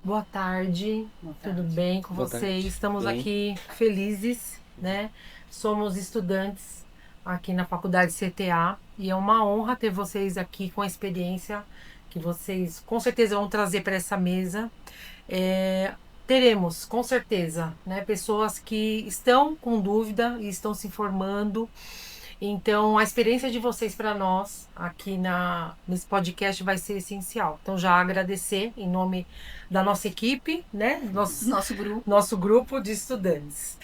Boa tarde, Boa tudo tarde. bem com Boa vocês? tarde. Estamos Bem. aqui felizes, né? Somos estudantes aqui na Faculdade CTA e é uma honra ter vocês aqui com a experiência que vocês com certeza vão trazer para essa mesa. Teremos, com certeza, né, pessoas que estão com dúvida e estão se informando. Então, a experiência de vocês para nós aqui nesse podcast vai ser essencial. Então, já agradecer em nome da nossa equipe, né? Nosso grupo de estudantes.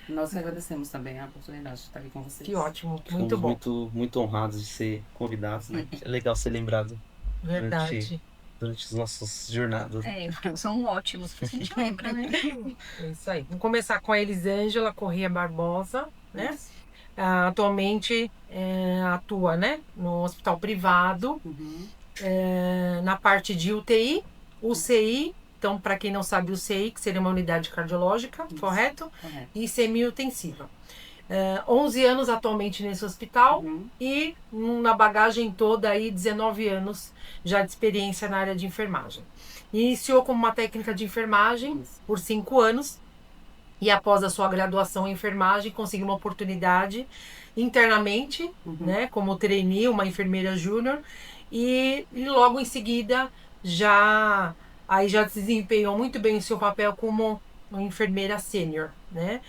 Nós agradecemos também a oportunidade de estar aqui com vocês. Que ótimo, muito Ficamos bom. muito honrados de ser convidados, né? É legal ser lembrado Verdade. durante as nossas jornadas. São ótimos, a gente lembra, né? É isso aí. Vamos começar com a Elisângela Corrêa Barbosa, né? Atualmente atua, né, no hospital privado, na parte de UTI, UCI. Então, para quem não sabe, UCI, que seria uma unidade cardiológica, correto? Correto. E semi-intensiva. 11 anos atualmente nesse hospital e na bagagem toda aí 19 anos já de experiência na área de enfermagem. Iniciou como uma técnica de enfermagem por 5 anos e após a sua graduação em enfermagem conseguiu uma oportunidade internamente, né, como trainee, uma enfermeira júnior e logo em seguida já se desempenhou muito bem o seu papel como uma enfermeira sênior, né?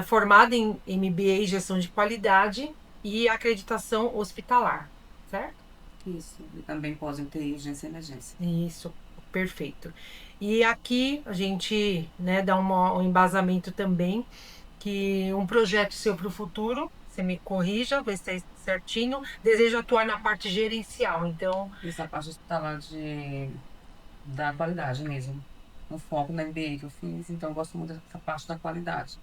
Formada em MBA em Gestão de Qualidade e Acreditação Hospitalar, certo? Isso. E também pós-UTI, urgência e emergência. Isso, perfeito. E aqui a gente, né, dá um embasamento também que um projeto seu para o futuro, você me corrija, vê se está certinho, deseja atuar na parte gerencial, então... Isso, a parte hospitalar da qualidade mesmo. No foco na MBA que eu fiz, então eu gosto muito dessa parte da qualidade.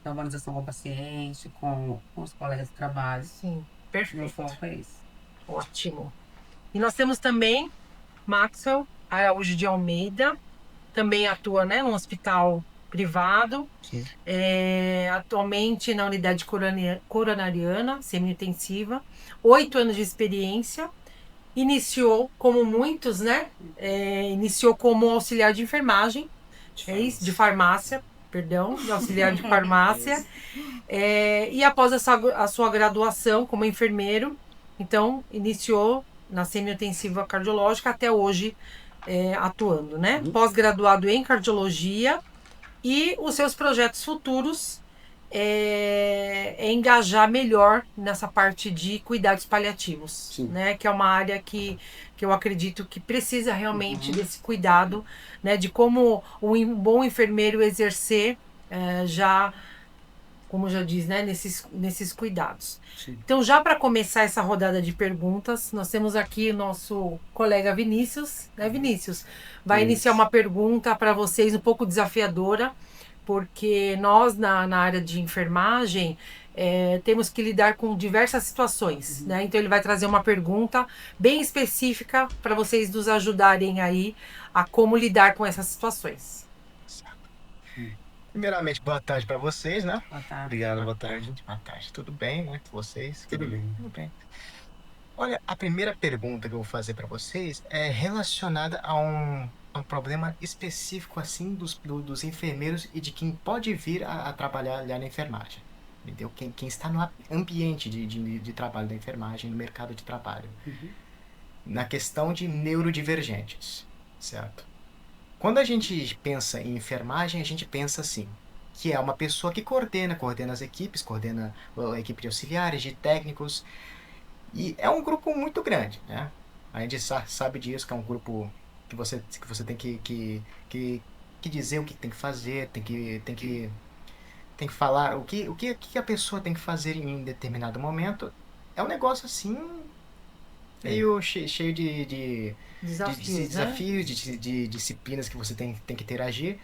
Da humanização com o paciente, com os colegas de trabalho. Sim, Meu perfeito. foco é esse. Ótimo. E nós temos também Maxwell Araújo de Almeida, também atua, né, num hospital privado, atualmente na unidade coronariana, semi-intensiva, 8 anos de experiência, iniciou como muitos, né, iniciou como auxiliar de enfermagem, de farmácia, de auxiliar de farmácia, e após a sua graduação como enfermeiro, então iniciou na semi-intensiva cardiológica até hoje atuando, né? Pós-graduado em cardiologia e os seus projetos futuros é engajar melhor nessa parte de cuidados paliativos, né? Que é uma área que eu acredito que precisa realmente desse cuidado, né? De como um bom enfermeiro exercer já, como já diz, né, nesses cuidados. Sim. Então, já para começar essa rodada de perguntas, nós temos aqui o nosso colega Vinícius, né, Vinícius? Vai iniciar uma pergunta para vocês um pouco desafiadora, porque nós, na área de enfermagem, temos que lidar com diversas situações, né? Então, ele vai trazer uma pergunta bem específica para vocês nos ajudarem aí a como lidar com essas situações. Primeiramente, boa tarde para vocês, né? Boa tarde. Obrigado, boa tarde. Boa tarde, tudo bem, né? Com vocês? Tudo bem. Tudo bem. Olha, a primeira pergunta que eu vou fazer para vocês é relacionada a um problema específico, assim, dos enfermeiros e de quem pode vir a trabalhar ali na enfermagem. Entendeu? Quem está no ambiente de trabalho da enfermagem, no mercado de trabalho. Na questão de neurodivergentes, certo? Quando a gente pensa em enfermagem, a gente pensa assim, que é uma pessoa que coordena as equipes, coordena a equipe de auxiliares, de técnicos, e é um grupo muito grande, né? A gente sabe disso, que é um grupo que você tem que dizer o que tem que fazer, tem que falar o que a pessoa tem que fazer em determinado momento. É um negócio assim, meio cheio de desafios, de disciplinas que você tem que interagir.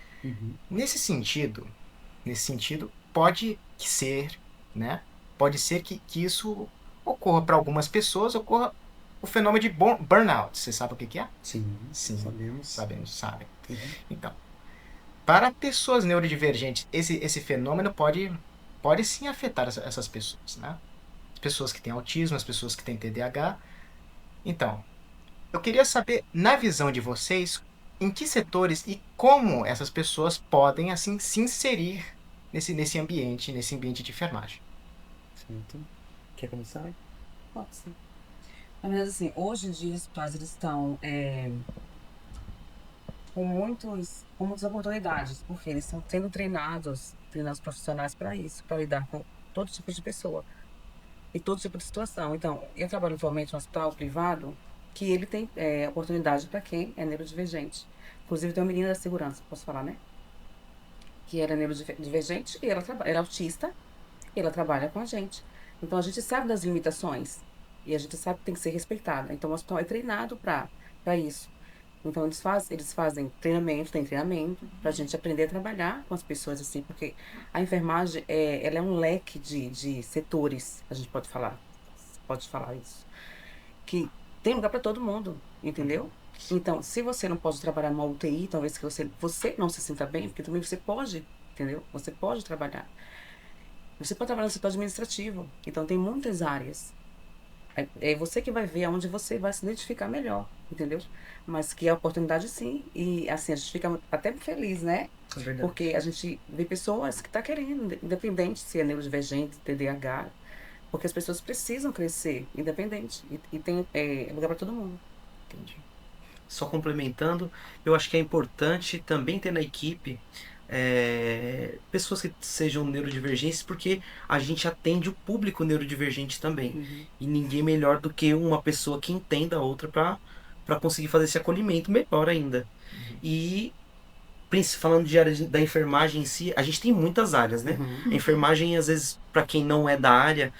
Nesse sentido, pode ser, né? Pode ser que isso ocorra para algumas pessoas, ocorra o fenômeno de burnout. Você sabe o que é? Sim. Sabem. Então, para pessoas neurodivergentes, esse fenômeno pode sim afetar essas pessoas, né? As pessoas que têm autismo, as pessoas que têm TDAH. Então, eu queria saber, na visão de vocês, em que setores e como essas pessoas podem, assim, se inserir nesse ambiente de enfermagem. Certo. Quer começar? Pode ser. Na verdade, assim, hoje em dia os pais eles estão com muitas oportunidades, porque eles estão sendo treinados profissionais para isso, para lidar com todo tipo de pessoa e todo tipo de situação. Então, eu trabalho atualmente no hospital privado, que ele tem oportunidade para quem é neurodivergente. Inclusive, tem uma menina da segurança, posso falar, né? Que era neurodivergente e ela é autista e ela trabalha com a gente. Então, a gente sabe das limitações e a gente sabe que tem que ser respeitada. Então, o hospital é treinado para isso. Então, eles fazem treinamento, tem treinamento, para a gente aprender a trabalhar com as pessoas, assim, porque a enfermagem, ela é um leque de setores, a gente pode falar isso, que tem lugar para todo mundo, entendeu? Então, se você não pode trabalhar numa UTI, talvez que você não se sinta bem, porque também você pode, entendeu? Você pode trabalhar. Você pode trabalhar no setor administrativo, então tem muitas áreas. É você que vai ver aonde você vai se identificar melhor, entendeu? Mas que a oportunidade sim, e assim, a gente fica até feliz, né? É verdade. Porque a gente vê pessoas que estão querendo, independente se é neurodivergente, TDAH, porque as pessoas precisam crescer, independente, e tem lugar para todo mundo. Entendi. Só complementando, eu acho que é importante também ter na equipe pessoas que sejam neurodivergentes, porque a gente atende o público neurodivergente também. E ninguém melhor do que uma pessoa que entenda a outra para conseguir fazer esse acolhimento melhor ainda. E falando de área da enfermagem em si, a gente tem muitas áreas, né? A enfermagem, às vezes, para quem não é da área,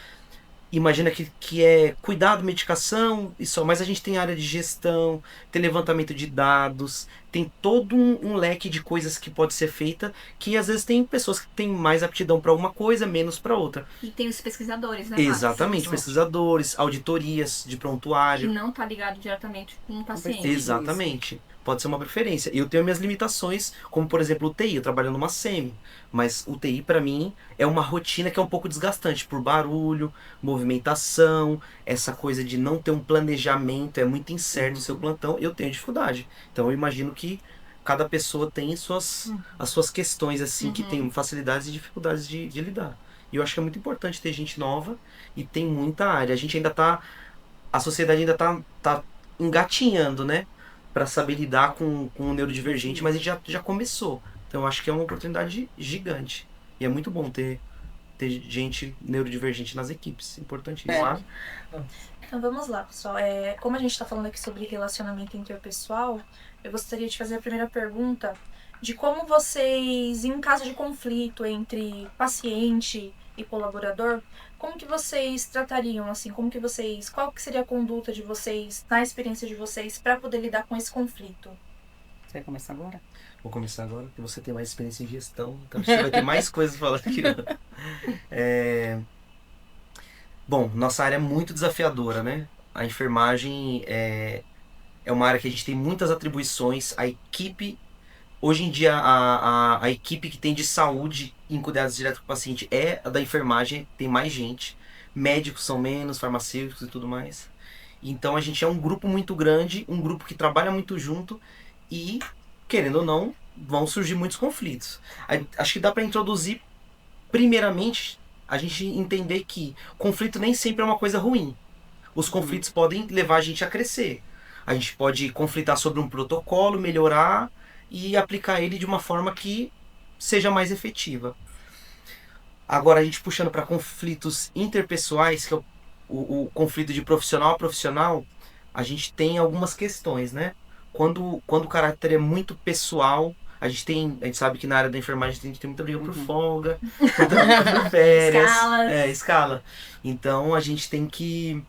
imagina que é cuidado, medicação e só, mas a gente tem área de gestão, tem levantamento de dados, tem todo um leque de coisas que pode ser feita, que às vezes tem pessoas que têm mais aptidão para uma coisa, menos para outra. E tem os pesquisadores, né? Exatamente, pesquisadores, auditorias de Que prontuário. não tá ligado diretamente com o paciente. Exatamente. Pode ser uma preferência. Eu tenho minhas limitações, como por exemplo o TI. Eu trabalho numa SEMI, mas o TI para mim é uma rotina que é um pouco desgastante por barulho, movimentação, essa coisa de não ter um planejamento, é muito incerto o seu plantão. Eu tenho dificuldade. Então eu imagino que cada pessoa tem as suas questões assim, que tem facilidades e dificuldades de lidar. E eu acho que é muito importante ter gente nova e tem muita área. A sociedade ainda tá engatinhando, né? Para saber lidar com o neurodivergente, mas a gente já começou. Então eu acho que é uma oportunidade gigante. E é muito bom ter gente neurodivergente nas equipes. Importantíssimo. Então vamos lá, pessoal. Como a gente está falando aqui sobre relacionamento interpessoal, eu gostaria de fazer a primeira pergunta de como vocês, em caso de conflito entre paciente e colaborador, como que vocês tratariam, assim, qual que seria a conduta de vocês, na experiência de vocês, para poder lidar com esse conflito? Você vai começar agora? Vou começar agora, porque você tem mais experiência em gestão, então você vai ter mais coisas para falar aqui. Bom, nossa área é muito desafiadora, né? A enfermagem é uma área que a gente tem muitas atribuições. A equipe, hoje em dia, a equipe que tem de saúde em cuidados diretos com o paciente é a da enfermagem, tem mais gente. Médicos são menos, farmacêuticos e tudo mais. Então a gente é um grupo muito grande, um grupo que trabalha muito junto e, querendo ou não, vão surgir muitos conflitos. Acho que dá para introduzir, primeiramente, a gente entender que conflito nem sempre é uma coisa ruim. Os conflitos podem levar a gente a crescer. A gente pode conflitar sobre um protocolo, melhorar e aplicar ele de uma forma que seja mais efetiva. Agora, a gente puxando para conflitos interpessoais, que é o conflito de profissional a profissional, a gente tem algumas questões, né? Quando o caráter é muito pessoal, a gente sabe que na área da enfermagem a gente tem muita briga por folga, muita briga por férias. Escala. Então a gente tem que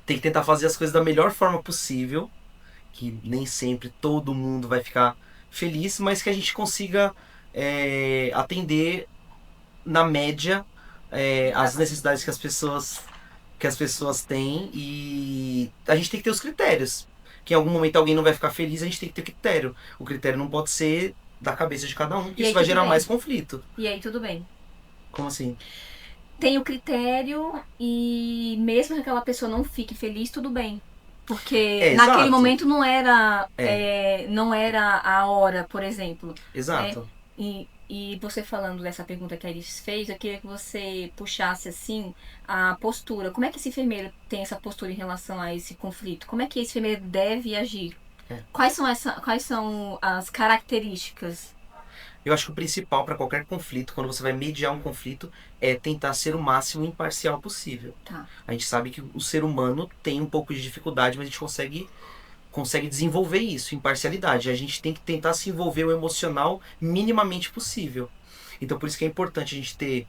tentar fazer as coisas da melhor forma possível, que nem sempre todo mundo vai ficar feliz, mas que a gente consiga atender na média as necessidades que as pessoas têm, e a gente tem que ter os critérios. Que em algum momento alguém não vai ficar feliz, a gente tem que ter critério. O critério não pode ser da cabeça de cada um, porque isso vai gerar mais conflito. E aí tudo bem. Como assim? Tem o critério e mesmo que aquela pessoa não fique feliz, tudo bem. Porque exato. naquele momento não era, É. não era a hora, por exemplo. Exato. E você falando dessa pergunta que a Iris fez, eu queria que você puxasse assim a postura. Como é que esse enfermeiro tem essa postura em relação a esse conflito? Como é que esse enfermeiro deve agir? É. Quais são as características? Eu acho que o principal para qualquer conflito, quando você vai mediar um conflito, é tentar ser o máximo imparcial possível. Tá. A gente sabe que o ser humano tem um pouco de dificuldade, mas a gente consegue desenvolver isso, imparcialidade. A gente tem que tentar se envolver o emocional minimamente possível. Então por isso que é importante a gente ter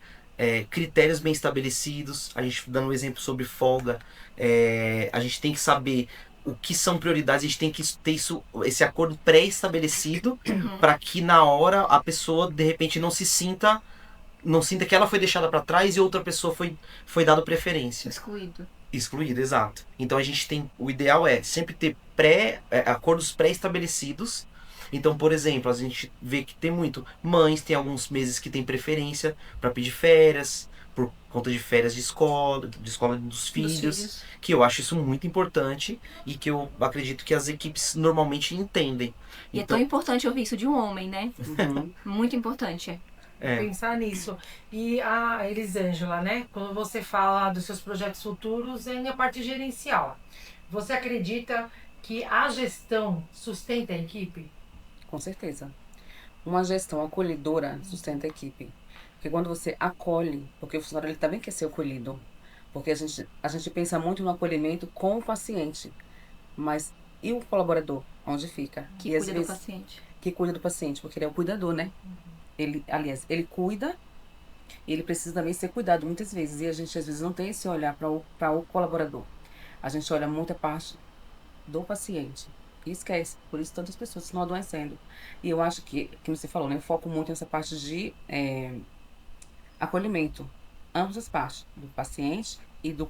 critérios bem estabelecidos. A gente dando um exemplo sobre folga, a gente tem que saber o que são prioridades, a gente tem que ter esse acordo pré-estabelecido para que na hora a pessoa de repente não sinta que ela foi deixada para trás e outra pessoa foi dado preferência. Excluído, exato. Então a gente tem, o ideal é sempre ter acordos pré-estabelecidos. Então, por exemplo, a gente vê que tem mães, tem alguns meses que tem preferência para pedir férias, por conta de férias de escola dos filhos, que eu acho isso muito importante e que eu acredito que as equipes normalmente entendem. E então, é tão importante ouvir isso de um homem, né? Muito importante. Pensar nisso. E a Elisângela, né? Quando você fala dos seus projetos futuros, é na parte gerencial. Você acredita que a gestão sustenta a equipe? Com certeza. Uma gestão acolhedora sustenta a equipe. Porque quando você acolhe, porque o funcionário ele também quer ser acolhido. Porque a gente pensa muito no acolhimento com o paciente. Mas e o colaborador? Onde fica? Que cuida do paciente. Que cuida do paciente, porque ele é o cuidador, né? Ele cuida e ele precisa também ser cuidado muitas vezes. E a gente às vezes não tem esse olhar para o colaborador. A gente olha muito a parte do paciente. E esquece. Por isso tantas pessoas estão adoecendo. E eu acho que você falou, né? Eu foco muito nessa parte de acolhimento. Ambas as partes. Do paciente e do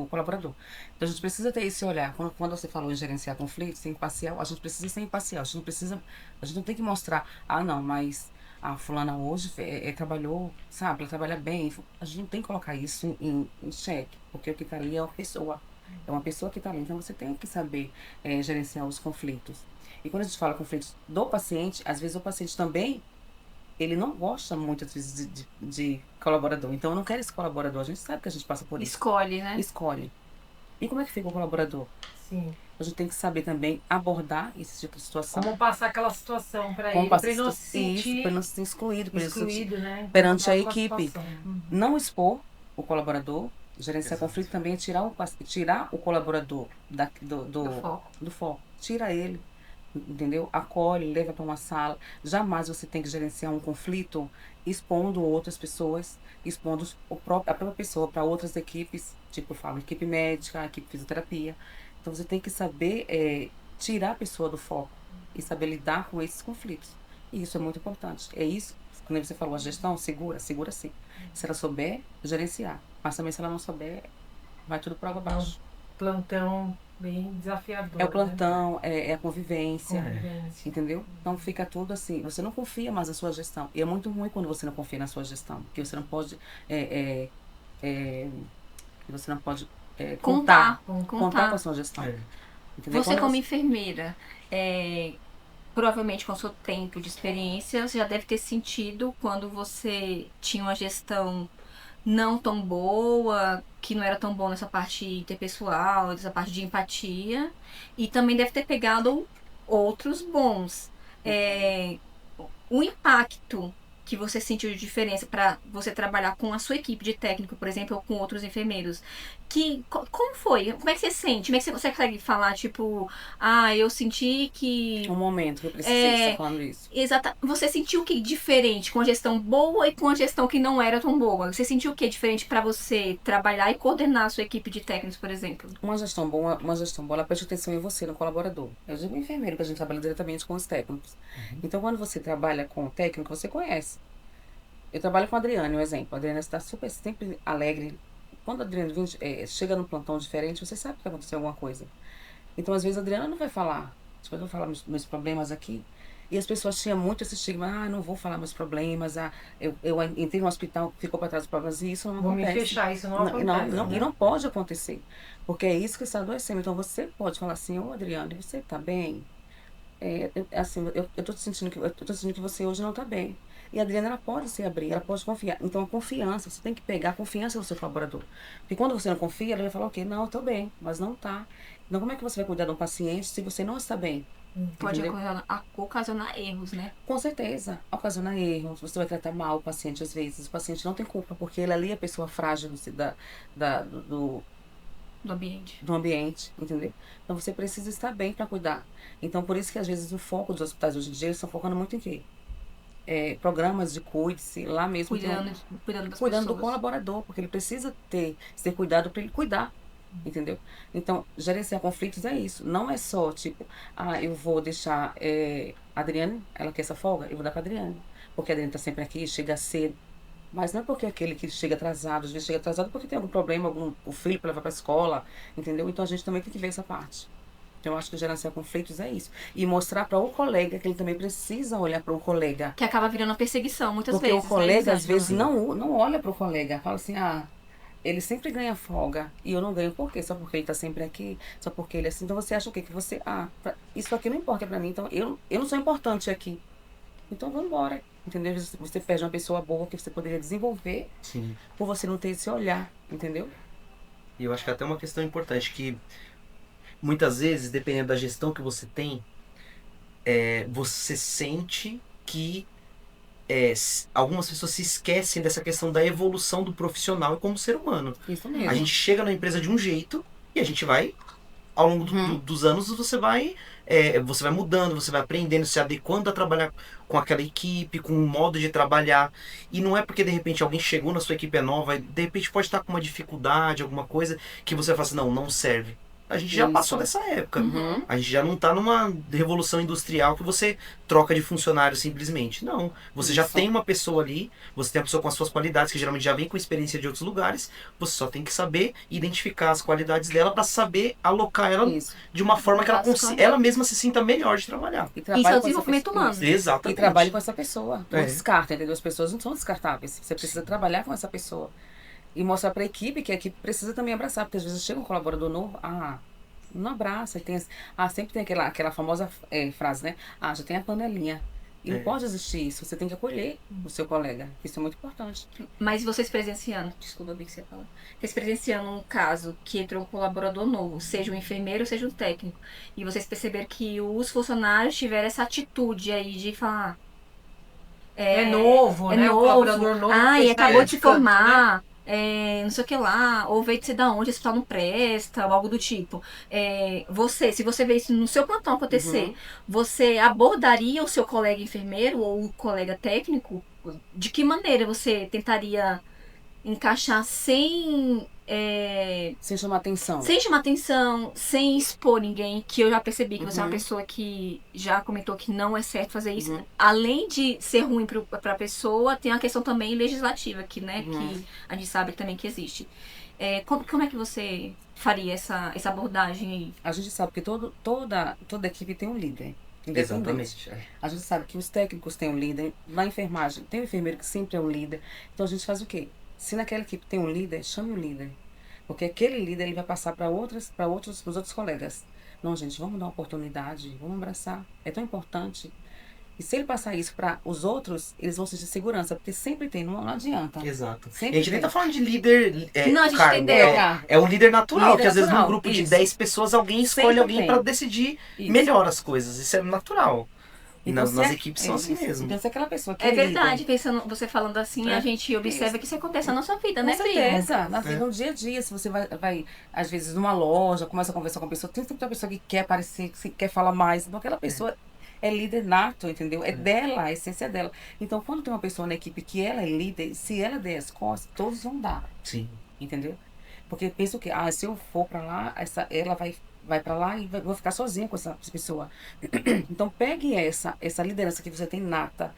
colaborador. Então a gente precisa ter esse olhar. Quando você falou em gerenciar conflitos, ser imparcial, a gente precisa ser imparcial. A gente não tem que mostrar, não, mas a fulana hoje trabalhou, sabe, ela trabalha bem. A gente não tem que colocar isso em xeque, porque o que está ali é uma pessoa. É uma pessoa que está ali. Então você tem que saber gerenciar os conflitos. E quando a gente fala conflitos do paciente, às vezes o paciente também, ele não gosta muito, às vezes, de colaborador. Então eu não quero esse colaborador. A gente sabe que a gente passa por isso. Escolhe, né? Escolhe. E como é que fica o colaborador? Sim. A gente tem que saber também abordar esse tipo de situação. Como passar aquela situação para ele, para ele não se sentir para não se sentir excluído, né? Perante a equipe. Não expor o colaborador. Gerenciar conflito também é tirar o colaborador do foco. Tira ele, entendeu? Acolhe, leva para uma sala. Jamais você tem que gerenciar um conflito expondo outras pessoas, expondo a própria pessoa para outras equipes, tipo eu falo, equipe médica, equipe de fisioterapia. Então você tem que saber tirar a pessoa do foco e saber lidar com esses conflitos. E isso é muito importante. É isso, quando você falou, a gestão, segura sim. Se ela souber, gerenciar. Mas também se ela não souber, vai tudo por água abaixo. Plantão bem desafiador. É o plantão, né? é a convivência, entendeu? Então fica tudo assim, você não confia mais na sua gestão. E é muito ruim quando você não confia na sua gestão, porque você não pode contar com a sua gestão. Entendeu? Você como enfermeira, provavelmente com o seu tempo de experiência, você já deve ter sentido quando você tinha uma gestão não tão boa, que não era tão bom nessa parte interpessoal, nessa parte de empatia, e também deve ter pegado outros bons. O impacto que você sentiu de diferença para você trabalhar com a sua equipe de técnico, por exemplo, ou com outros enfermeiros, como foi? Como é que você sente? Como é que você consegue falar, tipo, eu senti que... Um momento que eu precisei estar falando isso. Exato. Você sentiu o que diferente com a gestão boa e com a gestão que não era tão boa? Você sentiu o que diferente para você trabalhar e coordenar a sua equipe de técnicos, por exemplo? Uma gestão boa, ela presta atenção em você, no colaborador. Eu digo enfermeiro, que a gente trabalha diretamente com os técnicos. Então, quando você trabalha com o técnico, você conhece. Eu trabalho com a Adriane, um exemplo. A Adriane está sempre alegre. Quando a Adriane chega num plantão diferente, você sabe que vai acontecer alguma coisa. Então, às vezes, a Adriana não vai falar. Tipo, eu vou falar meus problemas aqui. E as pessoas tinham muito esse estigma, não vou falar meus problemas, eu entrei no hospital, ficou para trás dos problemas, e isso não Vou me acontece. fechar, isso não acontece. E não pode acontecer, porque é isso que está adoecendo. Então você pode falar assim, ô Adriane, você está bem? Eu tô sentindo que você hoje não está bem. E a Adriana, ela pode se abrir, ela pode confiar. Então, a confiança, você tem que pegar a confiança do seu colaborador. Porque quando você não confia, ela vai falar, ok, não, eu tô bem, mas não tá. Então, como é que você vai cuidar de um paciente se você não está bem? Pode Entendeu? ocasionar erros, né? Com certeza, ocasionar erros, você vai tratar mal o paciente às vezes. O paciente não tem culpa, porque ele ali é a pessoa frágil do Do ambiente. do ambiente, entendeu? Então você precisa estar bem para cuidar. Então por isso que às vezes o foco dos hospitais hoje em dia eles estão focando muito em quê? Programas de cuide-se, lá mesmo Cuidando das cuidando do pessoas. colaborador, porque ele precisa ser cuidado para ele cuidar, entendeu? Então, gerenciar conflitos é isso. Não é só, tipo, eu vou deixar a Adriane, ela quer essa folga, eu vou dar para Adriane. Porque a Adriane tá sempre aqui, chega cedo. Mas não é porque aquele que chega atrasado, às vezes chega atrasado porque tem algum problema, o filho para levar para a escola, entendeu? Então a gente também tem que ver essa parte. Então eu acho que gerenciar conflitos é isso. E mostrar para o colega que ele também precisa olhar para o colega. Que acaba virando uma perseguição, muitas Porque vezes. o colega, né? às vezes, não olha para o colega. Fala assim, ele sempre ganha folga e eu não ganho por quê? Só porque ele tá sempre aqui? Só porque ele é assim? Então você acha o quê? Que você, isso aqui não importa para mim, então eu não sou importante aqui. Então vamos embora, entendeu? Você perde uma pessoa boa que você poderia desenvolver Sim. por você não ter esse olhar, entendeu? E eu acho que até uma questão importante que muitas vezes, dependendo da gestão que você tem, você sente que algumas pessoas se esquecem dessa questão da evolução do profissional e como ser humano. Isso mesmo. A gente chega na empresa de um jeito e a gente vai, ao longo dos anos, você vai mudando, você vai aprendendo, se adequando a trabalhar com aquela equipe, com um modo de trabalhar. E não é porque de repente alguém chegou na sua equipe nova, de repente pode estar com uma dificuldade, alguma coisa, que você fala assim, não serve. A gente já passou dessa época. A gente já não está numa revolução industrial que você troca de funcionário simplesmente. Não. Você já tem uma pessoa ali, você tem uma pessoa com as suas qualidades, que geralmente já vem com experiência de outros lugares. Você só tem que saber identificar as qualidades dela para saber alocar ela de uma forma que ela mesma se sinta melhor de trabalhar. Isso é o desenvolvimento humano. Exatamente. E trabalhe com essa pessoa. Não descarta, entendeu? As pessoas não são descartáveis. Você precisa trabalhar com essa pessoa. E mostrar para a equipe que a equipe precisa também abraçar, porque às vezes chega um colaborador novo, não abraça, sempre tem aquela famosa frase, né? Já tem a panelinha. E não pode existir isso, você tem que acolher o seu colega, isso é muito importante. Mas vocês presenciando, desculpa o que você fala, vocês presenciando um caso que entrou um colaborador novo, seja um enfermeiro, seja um técnico, e vocês perceberam que os funcionários tiveram essa atitude aí de falar... É novo, né? O colaborador novo. E acabou de se canto, formar, não sei o que lá, ou veio de sei da onde, esse hospital não presta, ou algo do tipo. Se você vê isso no seu plantão acontecer, você abordaria o seu colega enfermeiro ou o colega técnico? De que maneira você tentaria encaixar sem chamar atenção. Sem chamar atenção, sem expor ninguém, que eu já percebi que você é uma pessoa que já comentou que não é certo fazer isso. Além de ser ruim para a pessoa, tem a questão também legislativa, que a gente sabe também que existe. Como é que você faria essa abordagem aí? A gente sabe que toda equipe tem um líder. Exatamente. A gente sabe que os técnicos têm um líder, na enfermagem tem um enfermeiro que sempre é um líder. Então a gente faz o quê? Se naquela equipe tem um líder, chame o líder. Porque aquele líder ele vai passar para os outros colegas. Não, gente, vamos dar uma oportunidade, vamos abraçar. É tão importante. E se ele passar isso para os outros, eles vão sentir segurança, porque sempre tem, não adianta. Exato. Sempre a gente nem tem. tá falando de líder Não, a gente cargo, entendeu. é um líder natural, Líder que às vezes num natural, grupo de isso. 10 pessoas alguém escolhe Sempre alguém tem. para decidir Isso. melhor as coisas. Isso é natural. Então, Nas equipes são assim mesmo. Então, se aquela pessoa que É verdade, líder, pensando, você falando assim, a gente observa que isso acontece na nossa vida, né, com Pri? certeza, na vida, no dia a dia, se você vai, às vezes, numa loja, começa a conversar com a pessoa, tem sempre uma pessoa que quer aparecer, que quer falar mais, então aquela pessoa é líder nato, entendeu? É dela, a essência é dela. Então, quando tem uma pessoa na equipe que ela é líder, se ela der as costas, todos vão dar, Sim. entendeu? Porque pensa o quê? Se eu for pra lá, ela vai pra lá e vou ficar sozinha com essa pessoa. Então, pegue essa liderança que você tem nata,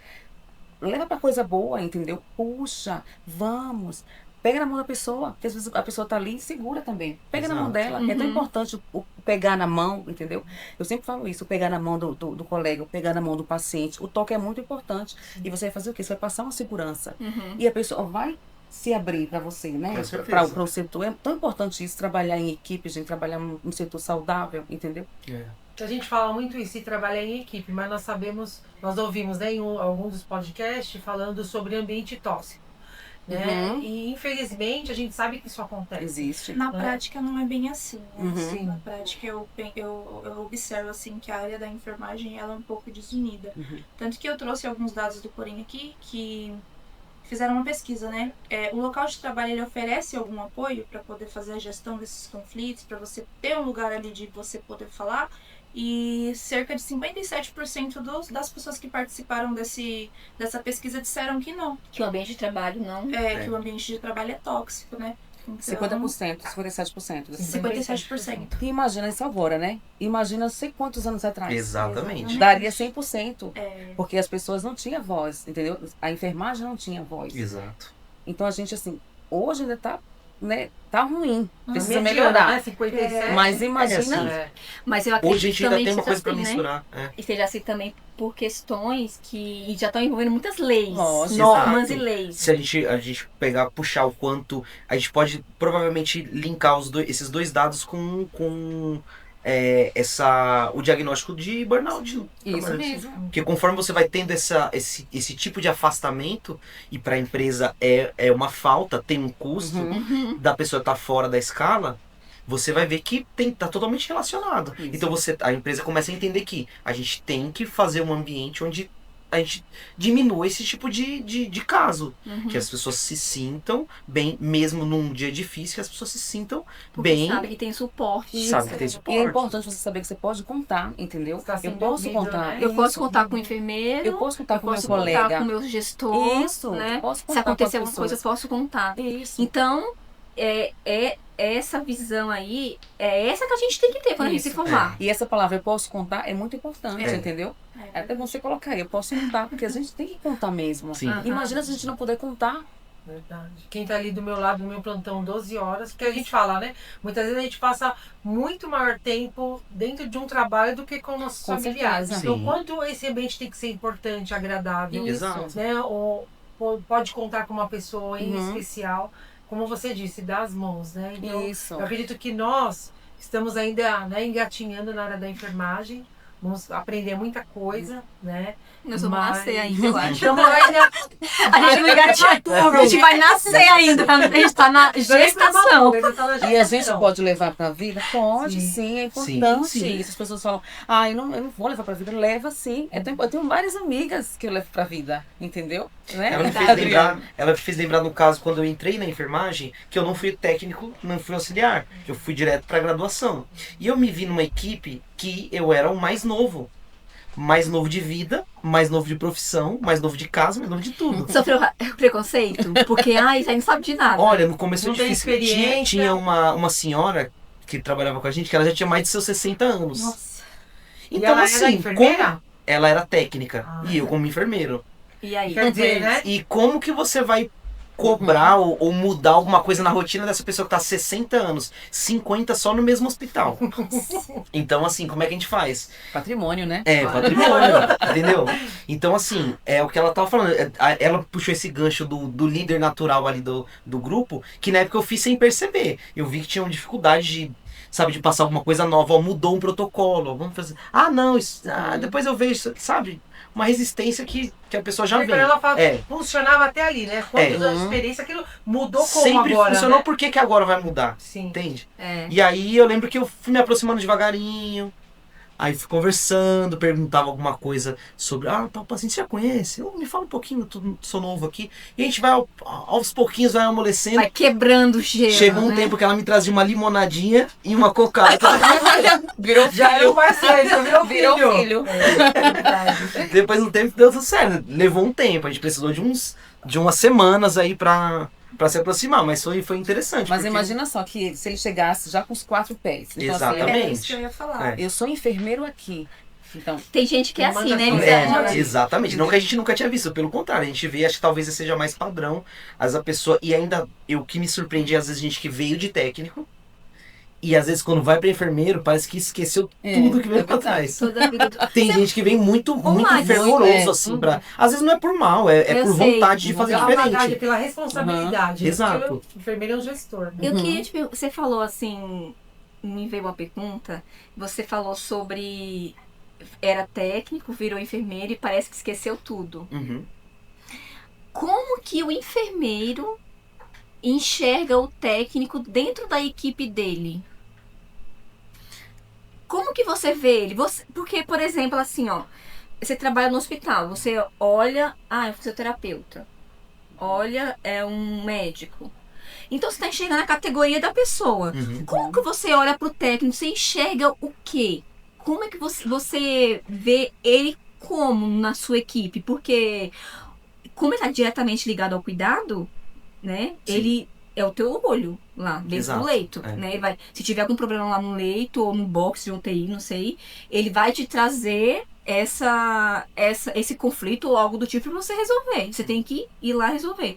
leva pra coisa boa, entendeu? Puxa, vamos. Pega na mão da pessoa, porque às vezes a pessoa tá ali e segura também. Pega na mão Exato. dela, é tão importante o pegar na mão, entendeu? Eu sempre falo isso, o pegar na mão do colega, o pegar na mão do paciente. O toque é muito importante. E você vai fazer o quê? Você vai passar uma segurança. E a pessoa vai se abrir para você, né? Com certeza. Para o setor. É tão importante isso, trabalhar em equipe, gente, trabalhar num setor saudável, entendeu? A gente fala muito isso, de trabalhar em equipe, mas nós ouvimos, né, em alguns dos podcasts falando sobre ambiente tóxico. Né? E infelizmente a gente sabe que isso acontece. Existe. Na prática não é bem assim, né? Sim. Na prática eu observo assim que a área da enfermagem ela é um pouco desunida. Tanto que eu trouxe alguns dados do Corém aqui que fizeram uma pesquisa, né? O local de trabalho ele oferece algum apoio para poder fazer a gestão desses conflitos, para você ter um lugar ali de você poder falar. E cerca de 57% das pessoas que participaram dessa pesquisa disseram que não. Que o ambiente de trabalho não. Que o ambiente de trabalho é tóxico, né? Então, 50%, 57%. 57%. E imagina isso agora, né? Imagina sei quantos anos atrás. Exatamente. Daria 100%. É. Porque as pessoas não tinham voz, entendeu? A enfermagem não tinha voz. Exato. Então a gente, assim, hoje ainda tá, né? Tá ruim. Precisa Mediana, melhorar. né? 57. Mas imagina. assim, Mas eu acredito Hoje a gente ainda também tem uma que coisa seja pra assim, mensurar. né? E seja assim também por questões que já estão envolvendo muitas leis, Lógico, normas exato. e leis. Se a gente pegar, puxar o quanto, a gente pode provavelmente linkar esses dois dados com o diagnóstico de burnout. Isso mesmo. Porque conforme você vai tendo esse tipo de afastamento, e para a empresa é uma falta, tem um custo da pessoa estar fora da escala, você vai ver que tá totalmente relacionado. Isso. Então a empresa começa a entender que a gente tem que fazer um ambiente onde a gente diminua esse tipo de caso. Que as pessoas se sintam bem, mesmo num dia difícil, que as pessoas se sintam Porque bem. sabe que tem suporte. Sabe que tem E suporte. é importante você saber que você pode contar, entendeu? Está Eu sendo posso ouvido, contar. né? Eu posso Isso. contar com o enfermeiro, Eu posso contar com o meu posso colega. contar com o meu gestor, Isso. né? Posso Se contar acontecer com as alguma coisa, eu pessoas. posso contar. Isso. Então, essa visão aí, é essa que a gente tem que ter quando a gente se Isso. formar. E essa palavra eu posso contar é muito importante, É. entendeu? É até você colocar, eu posso contar, porque a gente tem que contar mesmo. Sim. Aham. Imagina se a gente não puder contar. Verdade. Quem tá ali do meu lado, no meu plantão, 12 horas, porque a gente fala, né? Muitas vezes a gente passa muito maior tempo dentro de um trabalho do que com nossos Com familiares. certeza. Então, Sim. quanto esse ambiente tem que ser importante, agradável, Exato. né? Ou pode contar com uma pessoa em Uhum. especial, como você disse, dá as mãos, né? Então, Isso. eu acredito que nós estamos ainda, né, engatinhando na área da enfermagem. Vamos aprender muita coisa, né? Nós vamos Mas- nascer ainda, eu acho. Estamos ainda A gente não engatinha. A gente vai nascer ainda. A gente tá na gestação. E a gente pode levar pra vida? Pode, Sim. sim, é importante. Sim. Isso. As pessoas falam, eu não vou levar pra vida. Leva sim. Eu tenho várias amigas que eu levo pra vida, entendeu? Né? Ela me fez lembrar no caso, quando eu entrei na enfermagem, que eu não fui técnico, não fui auxiliar. Eu fui direto pra graduação. E eu me vi numa equipe que eu era o mais novo. Mais novo de vida, mais novo de profissão, mais novo de casa, mais novo de tudo. Sofreu preconceito? Porque, já não sabe de nada. Olha, no começo Não foi tem difícil. experiência. Tinha uma senhora que trabalhava com a gente, que ela já tinha mais de seus 60 anos. Nossa. E Então, ela era assim, enfermeira? como ela era técnica Ah. e eu como enfermeiro. E aí? Quer dizer, né? E como que você vai cobrar ou mudar alguma coisa na rotina dessa pessoa que tá há 60 anos, 50 só no mesmo hospital? Então, assim, como é que a gente faz? Patrimônio, né? É, patrimônio, entendeu? Então, assim, é o que ela tava falando. Ela puxou esse gancho do líder natural ali do grupo, que na época eu fiz sem perceber. Eu vi que tinham dificuldade de passar alguma coisa nova. Ó, mudou um protocolo, ó, vamos fazer. Não, depois eu vejo, sabe? Uma resistência que a pessoa já Porque vem. ela fala, É. funcionava até ali, né? Quantos anos de experiência, aquilo mudou como Sempre agora, funcionou, né? por que agora vai mudar? Sim. Entende? É. E aí eu lembro que eu fui me aproximando devagarinho. Aí fui conversando, perguntava alguma coisa sobre, tal paciente, você já conhece? Me fala um pouquinho, eu sou novo aqui. E a gente vai, aos pouquinhos, vai amolecendo. Vai quebrando o gelo. Chegou um né? tempo que ela me trazia uma limonadinha e uma cocada. Virou Já era o parceiro, já virou Virou filho. filho. É verdade. Depois de um tempo deu tudo certo. Levou um tempo, a gente precisou de umas semanas aí pra se aproximar, mas foi interessante. Mas porque- imagina só que se ele chegasse já com os 4 pés. Então, assim, Exatamente. É isso que eu ia falar. É. eu sou enfermeiro aqui. Então, Tem gente que é assim, né, Demandação. Elisângela? Exatamente. Não que a gente nunca tinha visto, pelo contrário, a gente vê, acho que talvez seja mais padrão. As a pessoa. E ainda, o que me surpreende é às vezes gente que veio de técnico. E às vezes quando vai pra enfermeiro, parece que esqueceu tudo que veio pra trás. Toda a vida do... Tem gente que vem muito Max, fervoroso, assim, pra. Às vezes não é por mal, é Eu por sei. vontade de fazer É uma bagagem diferente. pela responsabilidade. Exato. O enfermeiro é um gestor. Né? Eu queria te perguntar, você falou assim, me veio uma pergunta, você falou sobre era técnico, virou enfermeiro e parece que esqueceu tudo. Uhum. Como que o enfermeiro enxerga o técnico dentro da equipe dele? Como que você vê ele? Porque, por exemplo, assim, ó, você trabalha no hospital, você olha, é um fisioterapeuta. Olha, é um médico. Então você está enxergando a categoria da pessoa. Uhum. Como que você olha pro técnico? Você enxerga o quê? Como é que você vê ele como na sua equipe? Porque como ele está diretamente ligado ao cuidado, né? Sim. Ele é o teu olho lá dentro Exato, do leito, é. né? Ele vai, se tiver algum problema lá no leito ou no box de UTI, não sei, ele vai te trazer esse conflito ou algo do tipo pra você resolver. Você tem que ir lá resolver.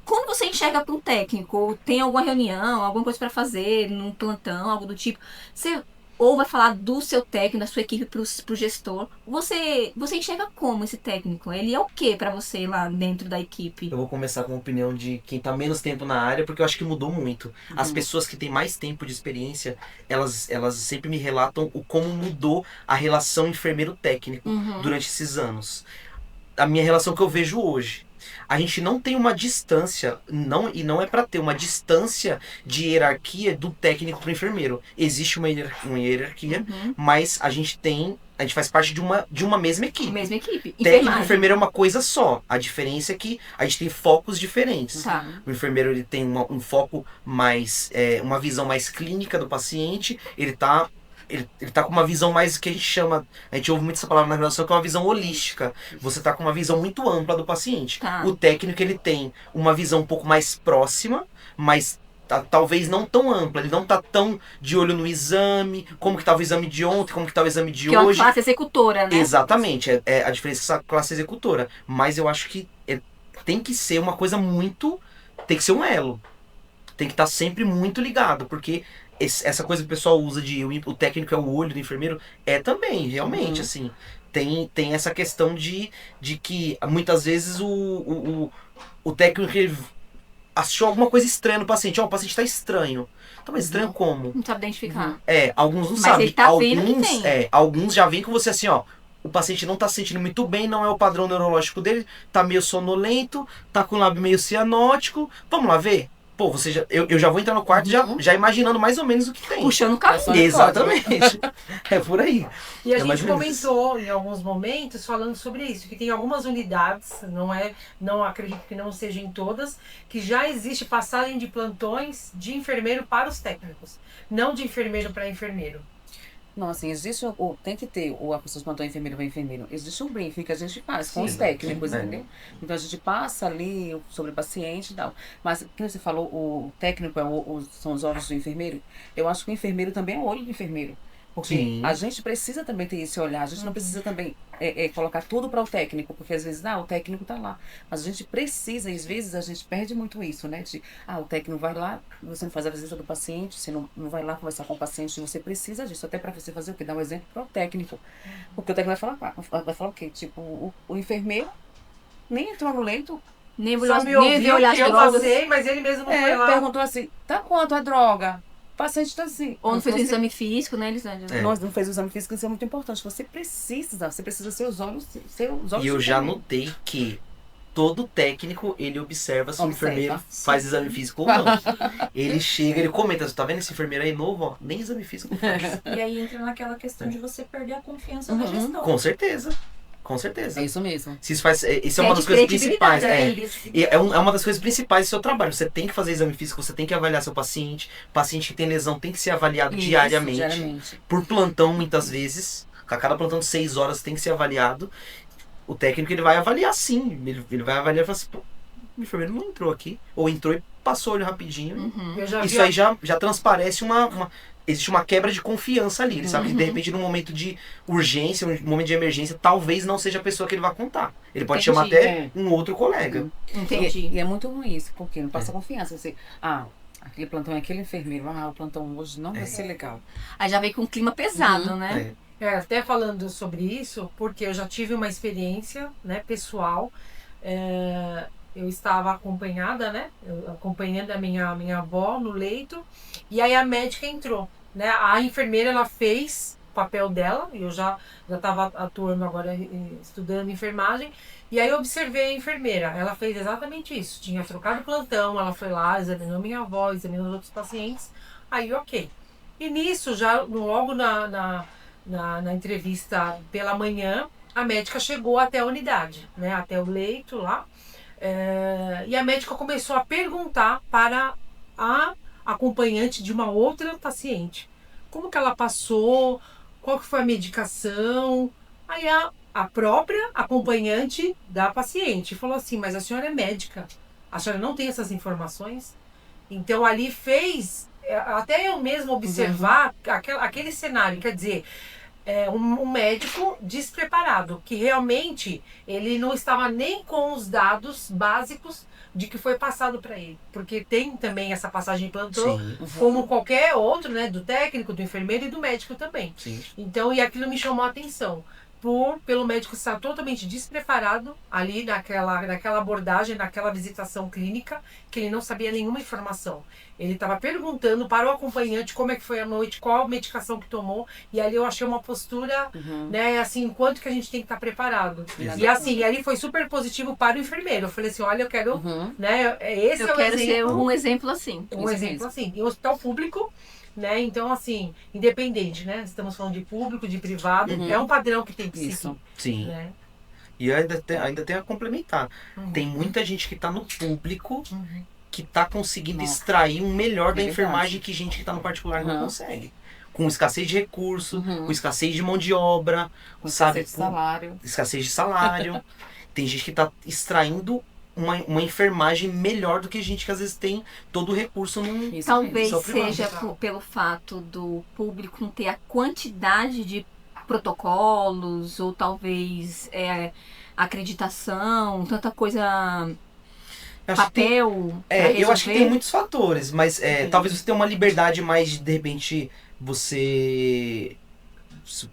Quando você enxerga para um técnico, tem alguma reunião, alguma coisa para fazer, num plantão, algo do tipo, você ou vai falar do seu técnico, da sua equipe pro gestor, você enxerga como esse técnico? Ele é o que para você lá dentro da equipe? Eu vou começar com a opinião de quem tá menos tempo na área, porque eu acho que mudou muito. As pessoas que têm mais tempo de experiência, elas sempre me relatam o como mudou a relação enfermeiro-técnico durante esses anos. A minha relação que eu vejo hoje. A gente não tem uma distância, não é para ter uma distância de hierarquia do técnico pro enfermeiro. Existe uma hierarquia, mas a gente faz parte de uma mesma equipe. Mesma equipe. Técnico e Enfermagem. enfermeiro é uma coisa só. A diferença é que a gente tem focos diferentes. Tá. O enfermeiro ele tem um foco mais, uma visão mais clínica do paciente. Ele tá com uma visão mais que a gente ouve muito essa palavra na graduação, que é uma visão holística. Você tá com uma visão muito ampla do paciente. Tá. O técnico ele tem uma visão um pouco mais próxima, mas talvez não tão ampla. Ele não tá tão de olho no exame, como que tá o exame de ontem, como que tá o exame de Que é uma hoje. classe executora, né? Exatamente, é a diferença dessa classe executora. Mas eu acho que tem que ser uma coisa muito... Tem que ser um elo. Tem que estar sempre muito ligado, porque essa coisa que o pessoal usa de o técnico é o olho do enfermeiro, também, realmente, assim. Tem essa questão de que muitas vezes o técnico ele achou alguma coisa estranha no paciente. O paciente tá estranho. Tá, mas estranho como? Não sabe identificar. Alguns não Mas sabem. ele tá vendo que tem. Alguns já vêm com você assim, ó. O paciente não tá se sentindo muito bem, não é o padrão neurológico dele, tá meio sonolento, tá com o lábio meio cianótico. Vamos lá ver? Pô, eu já vou entrar no quarto já imaginando mais ou menos o que tem. Puxando o carro. Exatamente. É por aí. E a É gente mais ou menos isso. comentou em alguns momentos falando sobre isso, que tem algumas unidades, não acredito que não seja em todas, que já existe passagem de plantões de enfermeiro para os técnicos, não de enfermeiro para enfermeiro. Não, assim, tem que ter a pessoa de plantão enfermeiro para enfermeiro. Existe um briefing que a gente faz com Sim, os técnicos, sim, entendeu? Então a gente passa ali sobre o paciente e tal. Mas, como você falou, o técnico são os olhos do enfermeiro. Eu acho que o enfermeiro também é o olho do enfermeiro. Porque Sim. a gente precisa também ter esse olhar. A gente não precisa também colocar tudo para o técnico, porque às vezes, o técnico tá lá. Mas a gente precisa, e às vezes a gente perde muito isso, né? O técnico vai lá, você não faz a visita do paciente, você não vai lá conversar com o paciente, você precisa disso, até para você fazer o quê? Dar um exemplo para o técnico. Porque o técnico vai falar o quê? Tipo, o enfermeiro nem entrou no leito, Nem Só me nem ouviu ver olhar que as eu drogas. passei, mas ele mesmo não foi lá. perguntou assim, tá quanto a droga? O paciente tá assim. Ou não fez um Você- exame físico, né, Elisângela? Nós não fez o exame físico, isso é muito importante. Você precisa ser os olhos E eu do já enfermeiro. notei que todo técnico, ele observa se o Observa. enfermeiro faz exame físico ou não. Ele chega, ele comenta, você tá vendo esse enfermeiro aí novo? Ó, nem exame físico faz. E aí entra naquela questão de você perder a confiança da gestão. Com certeza. Com certeza. É isso mesmo. Se isso faz, isso é uma das coisas principais. credibilidade, É uma das coisas principais do seu trabalho. Você tem que fazer exame físico, você tem que avaliar seu paciente. Paciente que tem lesão tem que ser avaliado Isso, diariamente. Por plantão, muitas vezes. A cada plantão de 6 horas tem que ser avaliado. O técnico ele vai avaliar sim. Ele vai avaliar e fala assim, pô, o enfermeiro não entrou aqui. Ou entrou e passou o olho rapidinho. Uhum. Eu já Isso vi aí já transparece existe uma quebra de confiança ali. Ele sabe que de repente, num momento de urgência, um momento de emergência, talvez não seja a pessoa que ele vai contar. Ele pode chamar Entendi, até um outro colega. Entendi. E é muito ruim isso, porque não passa confiança. Você, aquele plantão é aquele enfermeiro, o plantão hoje não vai ser legal. Aí já veio com um clima pesado, né? até falando sobre isso, porque eu já tive uma experiência, né, pessoal. Eu estava acompanhada, né? Acompanhando a minha avó no leito. E aí a médica entrou, né? A enfermeira, ela fez o papel dela. E eu já estava atuando agora, estudando enfermagem. E aí eu observei a enfermeira. Ela fez exatamente isso. Tinha trocado plantão, ela foi lá, examinou minha avó, examinou os outros pacientes. Aí, ok. E nisso, já logo na entrevista pela manhã, a médica chegou até a unidade, né? Até o leito lá. E a médica começou a perguntar para a acompanhante de uma outra paciente como que ela passou, qual que foi a medicação. Aí a própria acompanhante da paciente falou assim: mas a senhora é médica, a senhora não tem essas informações? Então ali fez até eu mesmo observar aquele cenário, quer dizer, um médico despreparado, que realmente ele não estava nem com os dados básicos de que foi passado para ele. Porque tem também essa passagem de plantão, como qualquer outro, né? Do técnico, do enfermeiro e do médico também. Sim. Então, e aquilo me chamou a atenção. Pelo médico estar totalmente despreparado ali naquela abordagem, naquela visitação clínica, que ele não sabia nenhuma informação. Ele estava perguntando para o acompanhante como é que foi a noite, qual a medicação que tomou, e ali eu achei uma postura, né, assim, quanto que a gente tem que estar preparado. E assim, ali foi super positivo para o enfermeiro. Eu falei assim, olha, eu quero, né, esse Eu é o quero ser exemplo. um exemplo assim. Um exemplo assim. Em hospital público, né? Então, assim, independente, né? Estamos falando de público, de privado, é um padrão que tem que seguir. Sim. Né? E ainda tem a complementar. Tem muita gente que está no público que está conseguindo extrair um melhor da enfermagem que gente que está no particular não consegue. Com escassez de recurso, com escassez de mão de obra, Com sabe? escassez de salário. Escassez de salário. Tem gente que está extraindo uma enfermagem melhor do que gente que às vezes tem todo o recurso num Talvez só privado. seja pelo fato do público não ter a quantidade de protocolos, ou talvez acreditação, tanta coisa, papel. Eu acho que tem muitos fatores, mas talvez você tenha uma liberdade mais de repente, você...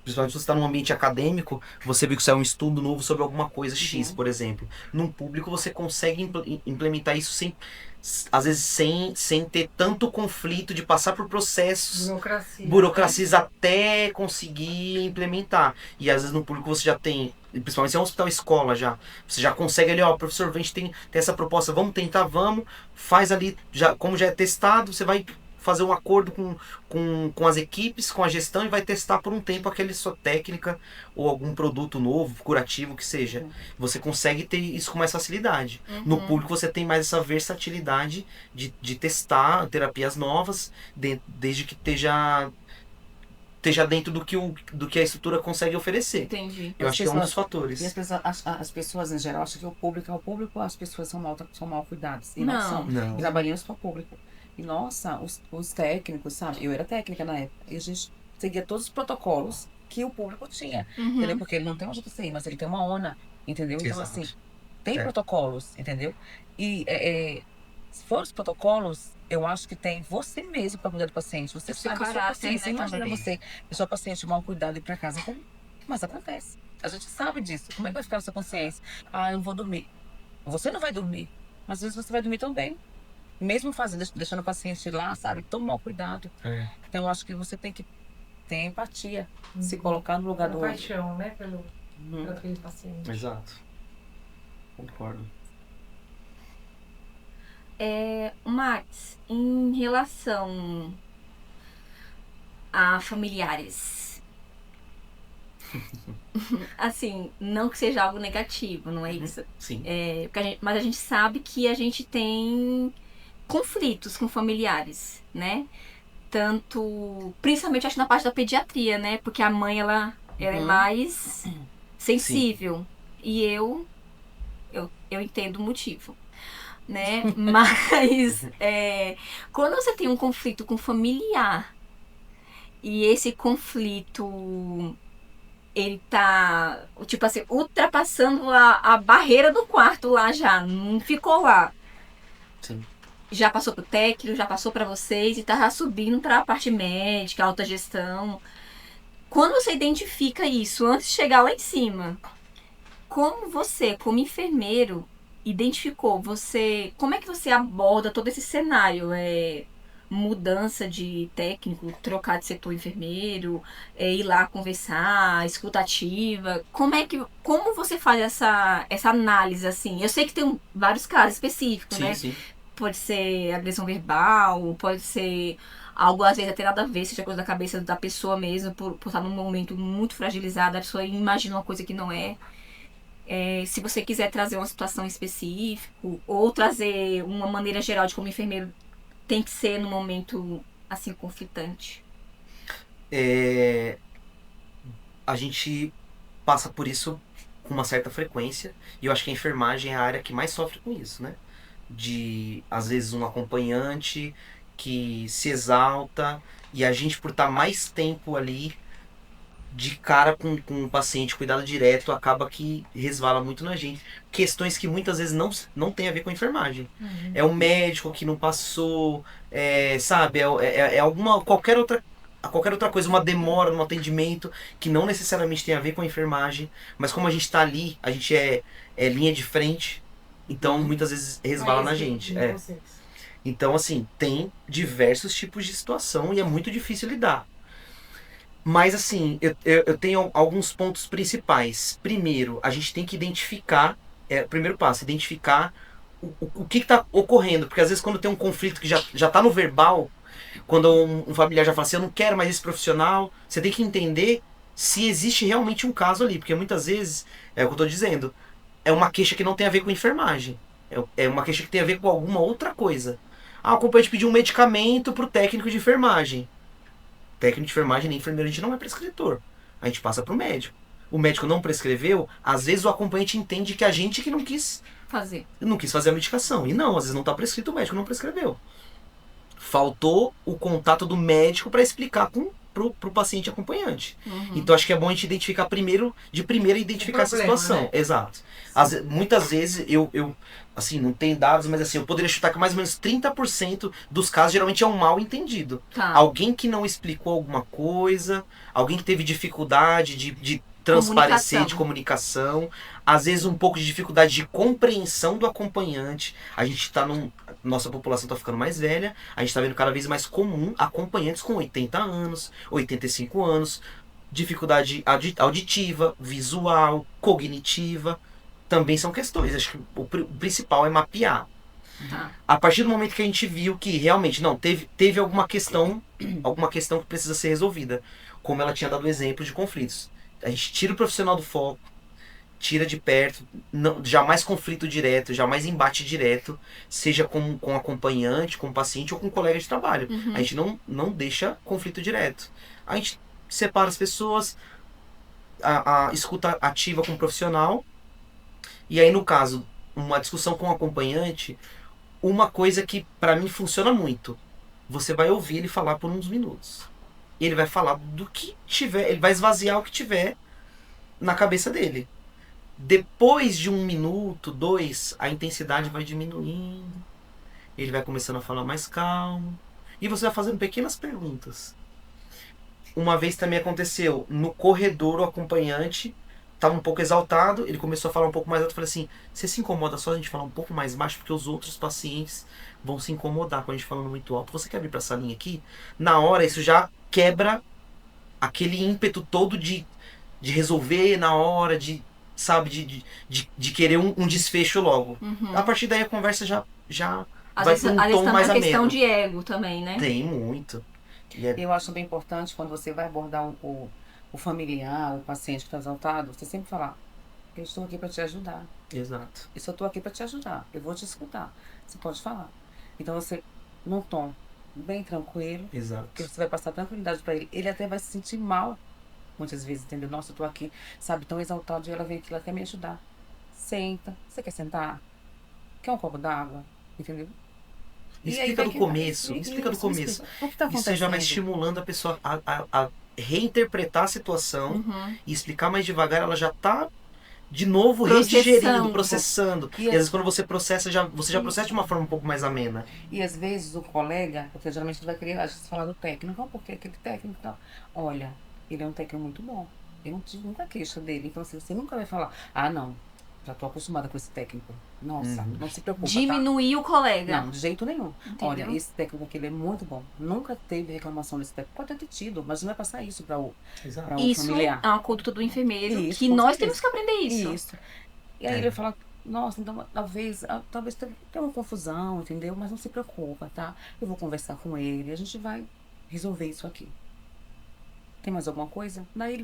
Principalmente se você está num ambiente acadêmico, você vê que isso é um estudo novo sobre alguma coisa X, por exemplo. Num público você consegue implementar isso às vezes sem ter tanto conflito de passar por processos, burocracias até conseguir implementar. E às vezes no público você já tem, principalmente se é um hospital escola já, você já consegue ali, professor, a gente tem essa proposta, vamos tentar, faz ali, como já é testado, você vai fazer um acordo com as equipes, com a gestão e vai testar por um tempo aquela sua técnica ou algum produto novo, curativo que seja. Você consegue ter isso com mais facilidade. No público você tem mais essa versatilidade de testar terapias novas, desde que esteja dentro do que a estrutura consegue oferecer. Entendi. Eu acho que é um dos fatores. E as pessoas em geral acham que o público, as pessoas são mal cuidadas. E não são. Não. Trabalhamos para o público. E nossa, os técnicos, sabe? Eu era técnica na época. E a gente seguia todos os protocolos que o público tinha. Entendeu? Porque ele não tem uma JCI, mas ele tem uma ONA. Entendeu? Então, assim, tem protocolos, entendeu? E se for os protocolos, eu acho que tem você mesmo para cuidar do paciente. Você sabe a sua paciência. Imagina você, a sua paciente mal cuidada e ir para casa. Mas acontece. A gente sabe disso. Como é que vai ficar a sua consciência? Eu não vou dormir. Você não vai dormir. Mas às vezes você vai dormir também. Mesmo deixando o paciente lá, sabe? Tão mal cuidado. Então eu acho que você tem que ter empatia. Se colocar no lugar do outro. Paixão, né? Pelo aquele paciente. Exato. Concordo. Max, em relação a familiares, assim, não que seja algo negativo, não é isso? Sim. Mas a gente sabe que a gente tem conflitos com familiares, né? Principalmente acho que na parte da pediatria, né? Porque a mãe, ela é mais sensível. E eu entendo o motivo. né? Mas quando você tem um conflito com familiar e esse conflito ele tá, tipo assim, ultrapassando a barreira do quarto lá já, não ficou lá. Sim. Já passou pro técnico, já passou para vocês e tá subindo para a parte médica, alta gestão. Quando você identifica isso antes de chegar lá em cima, como você, como enfermeiro, identificou? Como é que você aborda todo esse cenário? Mudança de técnico, trocar de setor enfermeiro, ir lá conversar, escutativa. Como você faz essa análise assim? Eu sei que tem vários casos específicos, Sim, né? sim. Pode ser agressão verbal, pode ser algo às vezes até nada a ver, seja coisa da cabeça da pessoa mesmo, por estar num momento muito fragilizado, a pessoa imagina uma coisa que não é. Se você quiser trazer uma situação específica, ou trazer uma maneira geral de como enfermeiro tem que ser no momento assim conflitante. A gente passa por isso com uma certa frequência, e eu acho que a enfermagem é a área que mais sofre com isso, né? De, às vezes, um acompanhante que se exalta, e a gente, por estar mais tempo ali, de cara com o paciente, cuidado direto, acaba que resvala muito na gente. Questões que muitas vezes não tem a ver com a enfermagem. É o médico que não passou, sabe? Qualquer outra coisa, uma demora no atendimento que não necessariamente tem a ver com a enfermagem, mas como a gente está ali, a gente é linha de frente, então muitas vezes resvala na gente. Então, assim, tem diversos tipos de situação e é muito difícil lidar. Mas, assim, eu tenho alguns pontos principais. Primeiro, a gente tem que identificar, primeiro passo, identificar o que está ocorrendo. Porque às vezes quando tem um conflito que já está no verbal, quando um familiar já fala assim, eu não quero mais esse profissional, você tem que entender se existe realmente um caso ali. Porque muitas vezes, é o que eu estou dizendo, é uma queixa que não tem a ver com enfermagem. É uma queixa que tem a ver com alguma outra coisa. O acompanhante pediu um medicamento para o técnico de enfermagem. Técnico de enfermagem nem enfermeiro a gente não é prescritor. A gente passa para o médico. O médico não prescreveu, às vezes o acompanhante entende que a gente que não quis fazer a medicação. E não, às vezes não está prescrito, o médico não prescreveu. Faltou o contato do médico para explicar pro paciente acompanhante. Então acho que é bom a gente identificar de primeira identificar essa situação. Né? Exato. Muitas vezes eu assim, não tem dados, mas assim, eu poderia chutar que mais ou menos 30% dos casos geralmente é um mal entendido. Tá. Alguém que não explicou alguma coisa, alguém que teve dificuldade de transparecer, de comunicação, às vezes um pouco de dificuldade de compreensão do acompanhante. A gente está nossa população está ficando mais velha, a gente está vendo cada vez mais comum acompanhantes com 80 anos, 85 anos, dificuldade auditiva, visual, cognitiva, também são questões. Acho que o principal é mapear. Tá. A partir do momento que a gente viu que realmente não teve alguma questão que precisa ser resolvida, como ela tinha dado exemplo de conflitos. A gente tira o profissional do foco, tira de perto, jamais conflito direto, jamais embate direto, seja com acompanhante, com paciente ou com colega de trabalho. A gente não deixa conflito direto. A gente separa as pessoas, a escuta ativa com o profissional, e aí no caso, uma discussão com o acompanhante, uma coisa que pra mim funciona muito, você vai ouvir ele falar por uns minutos. E ele vai falar do que tiver, ele vai esvaziar o que tiver na cabeça dele. Depois de 1 minuto, 2, a intensidade vai diminuindo. Ele vai começando a falar mais calmo. E você vai fazendo pequenas perguntas. Uma vez também aconteceu, no corredor o acompanhante estava um pouco exaltado, ele começou a falar um pouco mais alto. Eu falei assim, você se incomoda só a gente falar um pouco mais baixo, porque os outros pacientes vão se incomodar com a gente falando muito alto. Você quer vir para essa linha aqui? Na hora, isso já quebra aquele ímpeto todo de resolver na hora, sabe, de querer um desfecho logo. A partir daí a conversa já vai para um tom mais ameno. A questão de ego também, né? Tem muito. Eu acho bem importante quando você vai abordar o familiar, o paciente que está exaltado, você sempre falar, eu estou aqui para te ajudar. Exato. Eu só estou aqui para te ajudar. Eu vou te escutar. Você pode falar. Então você, num tom bem tranquilo, Exato. que você vai passar tranquilidade para ele. Ele até vai se sentir mal, muitas vezes, entendeu? Nossa, eu estou aqui, sabe, tão exaltado, e ela vem aqui, ela quer me ajudar. Senta. Você quer sentar? Quer um copo d'água? entendeu? E aí Explica vai do começo, explica do isso, começo. explica. O que tá Isso aí já vai acontecendo? estimulando a pessoa a reinterpretar a situação Uhum. e explicar mais devagar, ela já tá de novo Processando. redigerindo, processando. E E às vezes quando você processa, você já Isso. processa de uma forma um pouco mais amena. E às vezes o colega, porque geralmente vai querer, às vezes, falar do técnico, não, porque aquele técnico e tal. Olha, ele é um técnico muito bom. Eu não tive muita queixa dele. Então, assim, você nunca vai falar, ah, não, já tô acostumada com esse técnico. Nossa, Uhum. não se preocupa, tá? Diminuir o colega. Não, de jeito nenhum. Entendeu? Olha, esse técnico aqui ele é muito bom. Nunca teve reclamação desse técnico. Pode ter tido, mas não vai passar isso para o Exato. Isso familiar. é uma conduta do enfermeiro Isso, que com nós certeza. temos que aprender isso. Isso. E aí É. ele vai falar, nossa, então talvez tenha uma confusão, entendeu? Mas não se preocupa, tá? Eu vou conversar com ele, a gente vai resolver isso aqui. Tem mais alguma coisa? Daí ele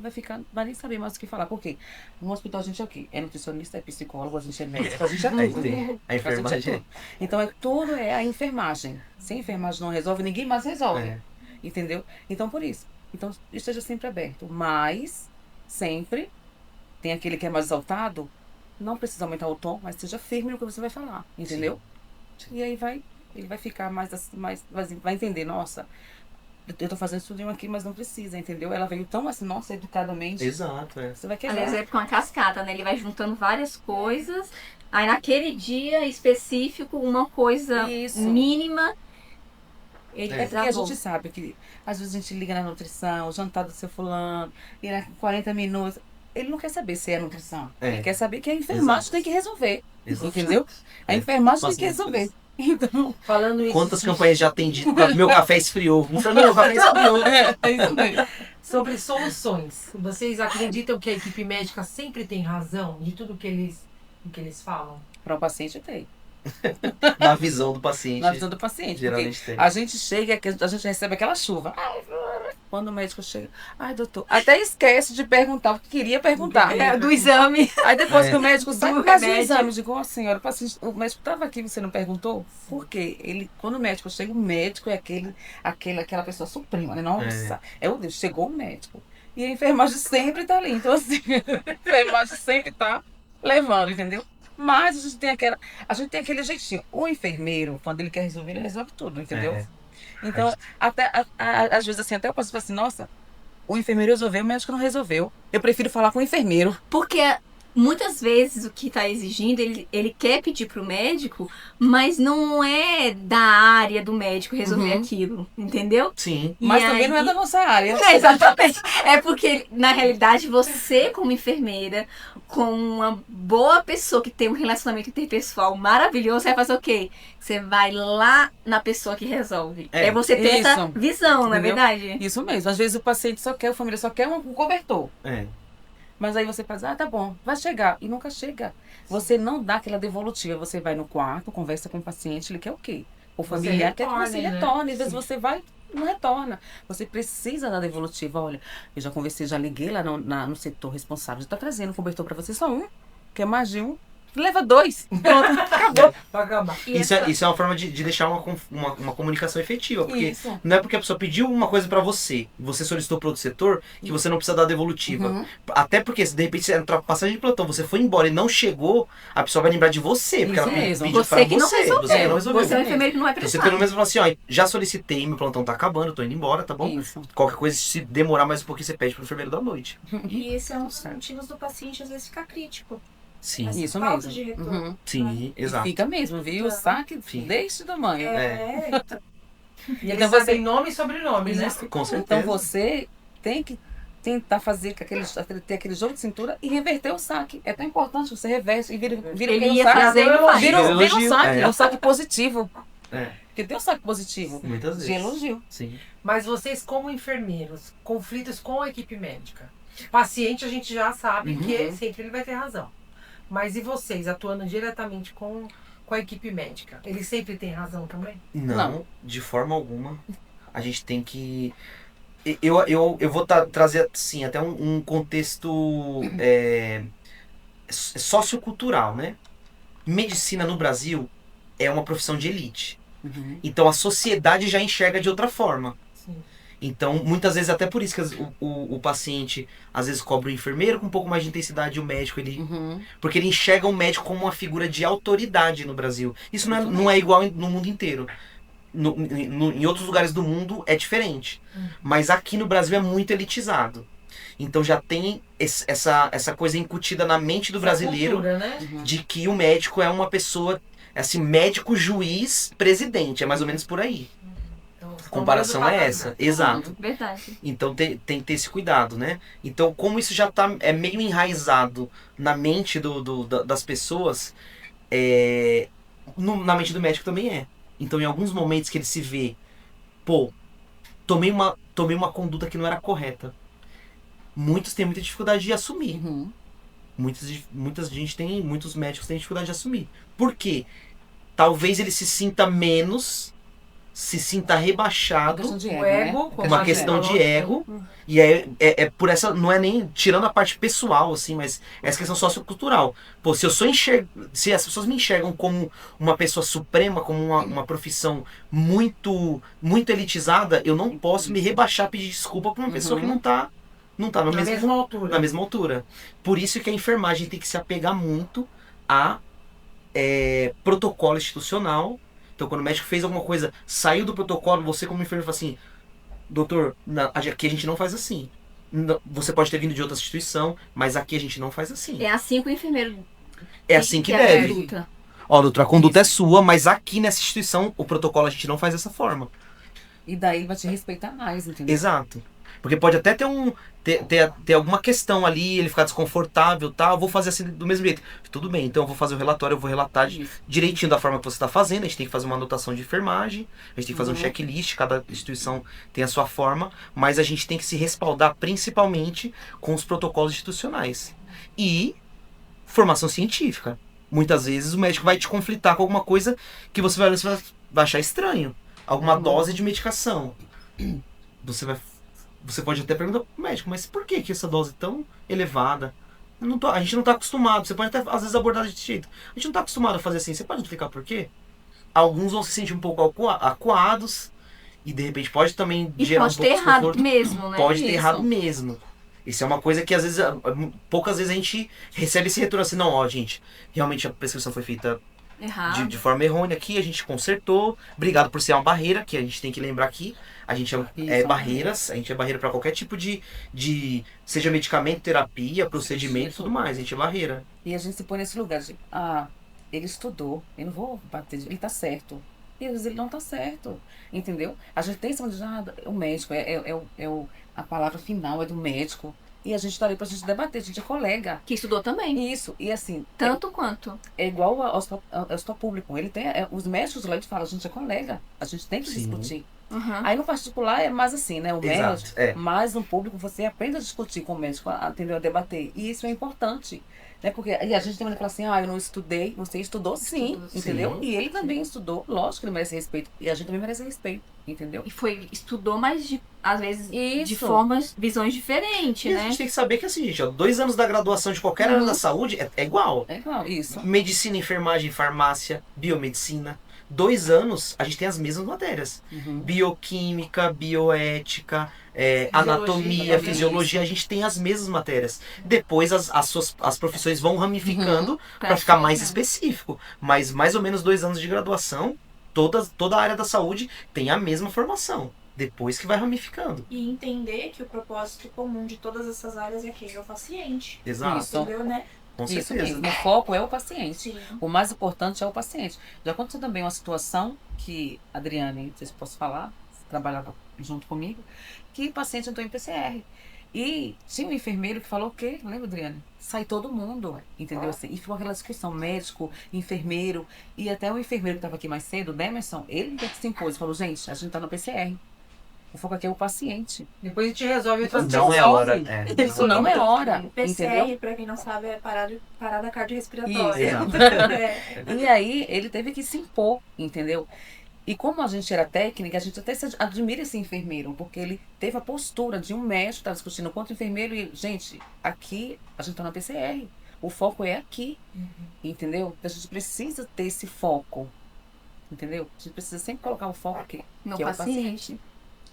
vai nem saber mais o que falar. Por quê? No hospital a gente é o quê? É nutricionista, é psicólogo, a gente é médico, a gente é Aí tudo. tem a A gente é enfermagem. tudo. Então tudo é a enfermagem. Se a enfermagem não resolve, ninguém mais resolve. É. Entendeu? Então por isso. Então esteja sempre aberto. Mas sempre tem aquele que é mais exaltado, não precisa aumentar o tom, mas seja firme no que você vai falar. Entendeu? Sim. E aí ele vai ficar vai entender, nossa, eu tô fazendo isso aqui, mas não precisa, entendeu? Ela veio tão assim, nossa, educadamente. Exato, é. Você vai quebrar. Aliás, é com uma cascata, né? Ele vai juntando várias coisas. Aí naquele dia específico, uma coisa Isso. mínima. Ele É porque a travou. gente sabe que às vezes a gente liga na nutrição, o jantar do seu fulano, e na 40 minutos. Ele não quer saber se é nutrição. É. Ele quer saber que a enfermagem Exato. tem que resolver. Exato. Entendeu? A É. enfermagem Faço tem que muito resolver. Então, Falando isso Quantas campanhas já atendi? Meu café esfriou. Meu café esfriou. é isso mesmo. sobre soluções, vocês acreditam que a equipe médica sempre tem razão de tudo que eles falam? Para o paciente tem. Na visão do paciente. Na visão do paciente. Porque Geralmente tem. a gente chega, a gente recebe aquela chuva. Quando o médico chega, ai, doutor, até esquece de perguntar o que queria perguntar. É, do exame. Aí depois É. que o médico sai, Do faz o remédio. exame. Eu digo, ó, senhora, o médico estava aqui, você não perguntou? Por quê? Quando o médico chega, o médico é aquela pessoa suprema, né? Nossa, é o Deus, chegou o médico. E a enfermagem sempre tá ali. Então, assim, a enfermagem sempre tá levando, entendeu? Mas a gente tem aquele jeitinho. O enfermeiro, quando ele quer resolver, ele resolve tudo, entendeu? É. Então, até, às vezes assim, até eu posso falar assim, nossa, o enfermeiro resolveu, o médico não resolveu. Eu prefiro falar com o enfermeiro. Porque muitas vezes o que está exigindo, ele quer pedir pro médico, mas não é da área do médico resolver Uhum. aquilo, entendeu? Sim. E Mas também não é aí- da nossa área. É, exatamente. É porque, na realidade, você, como enfermeira, com uma boa pessoa que tem um relacionamento interpessoal maravilhoso, vai fazer o quê? Você vai lá na pessoa que resolve. É, É você ter essa isso. visão, não é Entendeu? verdade? Isso mesmo. Às vezes o paciente a família só quer um cobertor. É. Mas aí você faz, tá bom, vai chegar. E nunca chega. Você não dá aquela devolutiva. Você vai no quarto, conversa com o paciente, ele quer o quê? O familiar quer que você retorne, né? retorne. Às vezes Sim. você vai e não retorna. Você precisa da devolutiva. Olha, eu já conversei, já liguei lá no setor responsável. Já tá trazendo cobertor pra você, só um. Quer mais de um? Leva 2. Pronto, acabou. Vai acabar. E Isso essa- é uma forma de deixar uma comunicação efetiva. Porque Isso. não é porque a pessoa pediu uma coisa pra você, você solicitou para outro setor, que você não precisa dar devolutiva. Uhum. Até porque, se de repente você entra passagem de plantão, você foi embora e não chegou, a pessoa vai lembrar de você. Porque Isso ela mesmo. pediu Você pra que não você. resolveu. Você que não resolveu. Você é um enfermeiro que não vai Você prestar. pelo menos fala assim, ó, já solicitei, meu plantão tá acabando, tô indo embora, tá bom? Isso. Qualquer coisa, se demorar mais um pouquinho, você pede pro enfermeiro da noite. E esse é um dos motivos do paciente às vezes ficar crítico. Sim, Essa Isso falta mesmo. de retorno. Uhum. sim, exato. E fica mesmo, viu? O saque Sim. desde do manhã. E eles Então você- sabem nome e sobrenome, né? Isso. Com certeza. Então você tem que tentar fazer ter aquele jogo de cintura e reverter o saque. É tão importante, você reverte e vira Ele aquele ia saque. trazer e não faz. Vira um Elogio, saque, é. é um saque positivo. É, Porque tem um saque positivo. muitas De vezes. elogio. Sim. Mas vocês, como enfermeiros, conflitos com a equipe médica. Paciente, a gente já sabe Uhum. que sempre ele vai ter razão. Mas e vocês, atuando diretamente com a equipe médica? Eles sempre têm razão também? Não, de forma alguma. A gente tem que. Eu vou trazer, assim, até um contexto sociocultural, né? Medicina no Brasil é uma profissão de elite. Uhum. Então a sociedade já enxerga de outra forma. Sim. Então, muitas vezes, até por isso que o paciente, às vezes, cobra o enfermeiro com um pouco mais de intensidade e o médico, porque ele enxerga o médico como uma figura de autoridade no Brasil. Isso não é igual no mundo inteiro. Em outros lugares do mundo é diferente. Mas aqui no Brasil é muito elitizado. Então já tem essa coisa incutida na mente do brasileiro, cultura, né? de que o médico é uma pessoa, assim, médico, juiz, presidente. É mais ou menos por aí. Então, A comparação é essa. Exato. Verdade. Então tem que ter esse cuidado, né? Então, como isso já é meio enraizado na mente das pessoas, na mente do médico também é. Então, em alguns momentos que ele se vê, pô, tomei uma conduta que não era correta. Muitos têm muita dificuldade de assumir. Muitos médicos têm dificuldade de assumir. Por quê? Talvez ele se sinta rebaixado. Questão de O ego, ego, né? como Uma a questão gente de falou. ego. E é por essa. Não é nem tirando a parte pessoal, assim, mas é essa questão sociocultural. Pô, se as pessoas me enxergam como uma pessoa suprema, como uma profissão muito, muito elitizada, eu não posso me rebaixar, pedir desculpa pra uma pessoa que não tá Na mesma altura. na mesma altura. Por isso que a enfermagem tem que se apegar muito a protocolo institucional. Então, quando o médico fez alguma coisa, saiu do protocolo, você como enfermeiro fala assim, doutor, aqui a gente não faz assim. Você pode ter vindo de outra instituição, mas aqui a gente não faz assim. É assim que o enfermeiro É assim que é deve. conduta. Ó, doutor, a conduta é sua, mas aqui nessa instituição, o protocolo a gente não faz dessa forma. E daí ele vai te respeitar mais, entendeu? Exato. Porque pode até ter alguma questão ali, ele ficar desconfortável, tá? Eu vou fazer assim do mesmo jeito. Tudo bem, então eu vou fazer o relatório, eu vou relatar direitinho da forma que você está fazendo. A gente tem que fazer uma anotação de enfermagem, a gente tem que fazer um checklist, cada instituição tem a sua forma, mas a gente tem que se respaldar principalmente com os protocolos institucionais. E formação científica. Muitas vezes o médico vai te conflitar com alguma coisa que você vai achar estranho. Alguma dose de medicação. Você pode até perguntar pro médico, mas por que essa dose tão elevada? A gente não está acostumado. Você pode até, às vezes, abordar desse jeito. A gente não está acostumado a fazer assim. Você pode explicar por quê? Alguns vão se sentir um pouco acuados e, de repente, pode também E gerar pode um pouco ter de errado desconforto. mesmo, né? Pode ter Isso. errado mesmo. Isso é uma coisa que, às vezes, poucas vezes a gente recebe esse retorno assim, não, ó, gente, realmente a prescrição foi feita Errado. de forma errônea aqui, a gente consertou. Obrigado por ser uma barreira, que a gente tem que lembrar aqui. A gente é barreiras, a gente é barreira para qualquer tipo de seja medicamento, terapia, procedimento e tudo mais. A gente é barreira. E a gente se põe nesse lugar de, ele estudou, eu não vou bater, ele tá certo. E às vezes ele não tá certo, entendeu? A gente tem esse o médico, a palavra final é do médico. E a gente tá ali pra gente debater, a gente é colega. Que estudou também. Isso, e assim... Tanto quanto. É igual ao hospital público. Ele tem, os médicos lá, eles falam, a gente é colega, a gente tem que discutir. Uhum. Aí no particular é mais assim, né? O médico, Exato, mas no público você aprende a discutir com o médico, entendeu? A debater. E isso é importante. Né? Porque e a gente tem que falar assim, eu não estudei, você estudou sim, entendeu? Sim. E ele também estudou, lógico que ele merece respeito. E a gente também merece respeito, entendeu? E estudou, mas às vezes de Isso. visões diferentes, E a né? gente tem que saber que assim, gente, 2 anos da graduação de qualquer área da saúde é igual. É claro, isso. Medicina, enfermagem, farmácia, biomedicina. 2 anos, a gente tem as mesmas matérias. Bioquímica, bioética, anatomia, fisiologia, a gente tem as mesmas matérias. Depois as profissões vão ramificando para ficar mais específico. Mas mais ou menos 2 anos de graduação, toda a área da saúde tem a mesma formação. Depois que vai ramificando. E entender que o propósito comum de todas essas áreas é que é o paciente. Exato. Isso. Entendeu, né? Com Isso certeza. mesmo. O foco é o paciente. Sim. O mais importante é o paciente. Já aconteceu também uma situação que, Adriane, não sei se posso falar, você trabalhava junto comigo, que o paciente entrou em PCR. E tinha um enfermeiro que falou o quê? Lembra, Adriane? Sai todo mundo, entendeu? Assim, e ficou aquela discussão, médico, enfermeiro, e até o enfermeiro que estava aqui mais cedo, o Demerson, ele se impôs, falou, gente, a gente tá no PCR. O foco aqui é o paciente. Depois a gente resolve outras Não é hora. É. Isso não é hora, PCR, entendeu? pra quem não sabe, é parada cardiorrespiratória. Isso. É. E aí ele teve que se impor, entendeu? E como a gente era técnica, a gente até se admira esse enfermeiro, porque ele teve a postura de um médico, estava discutindo contra o enfermeiro e, gente, aqui a gente tá na PCR. O foco é aqui, entendeu? A gente precisa ter esse foco, entendeu? A gente precisa sempre colocar o foco aqui, No que é o paciente. paciente.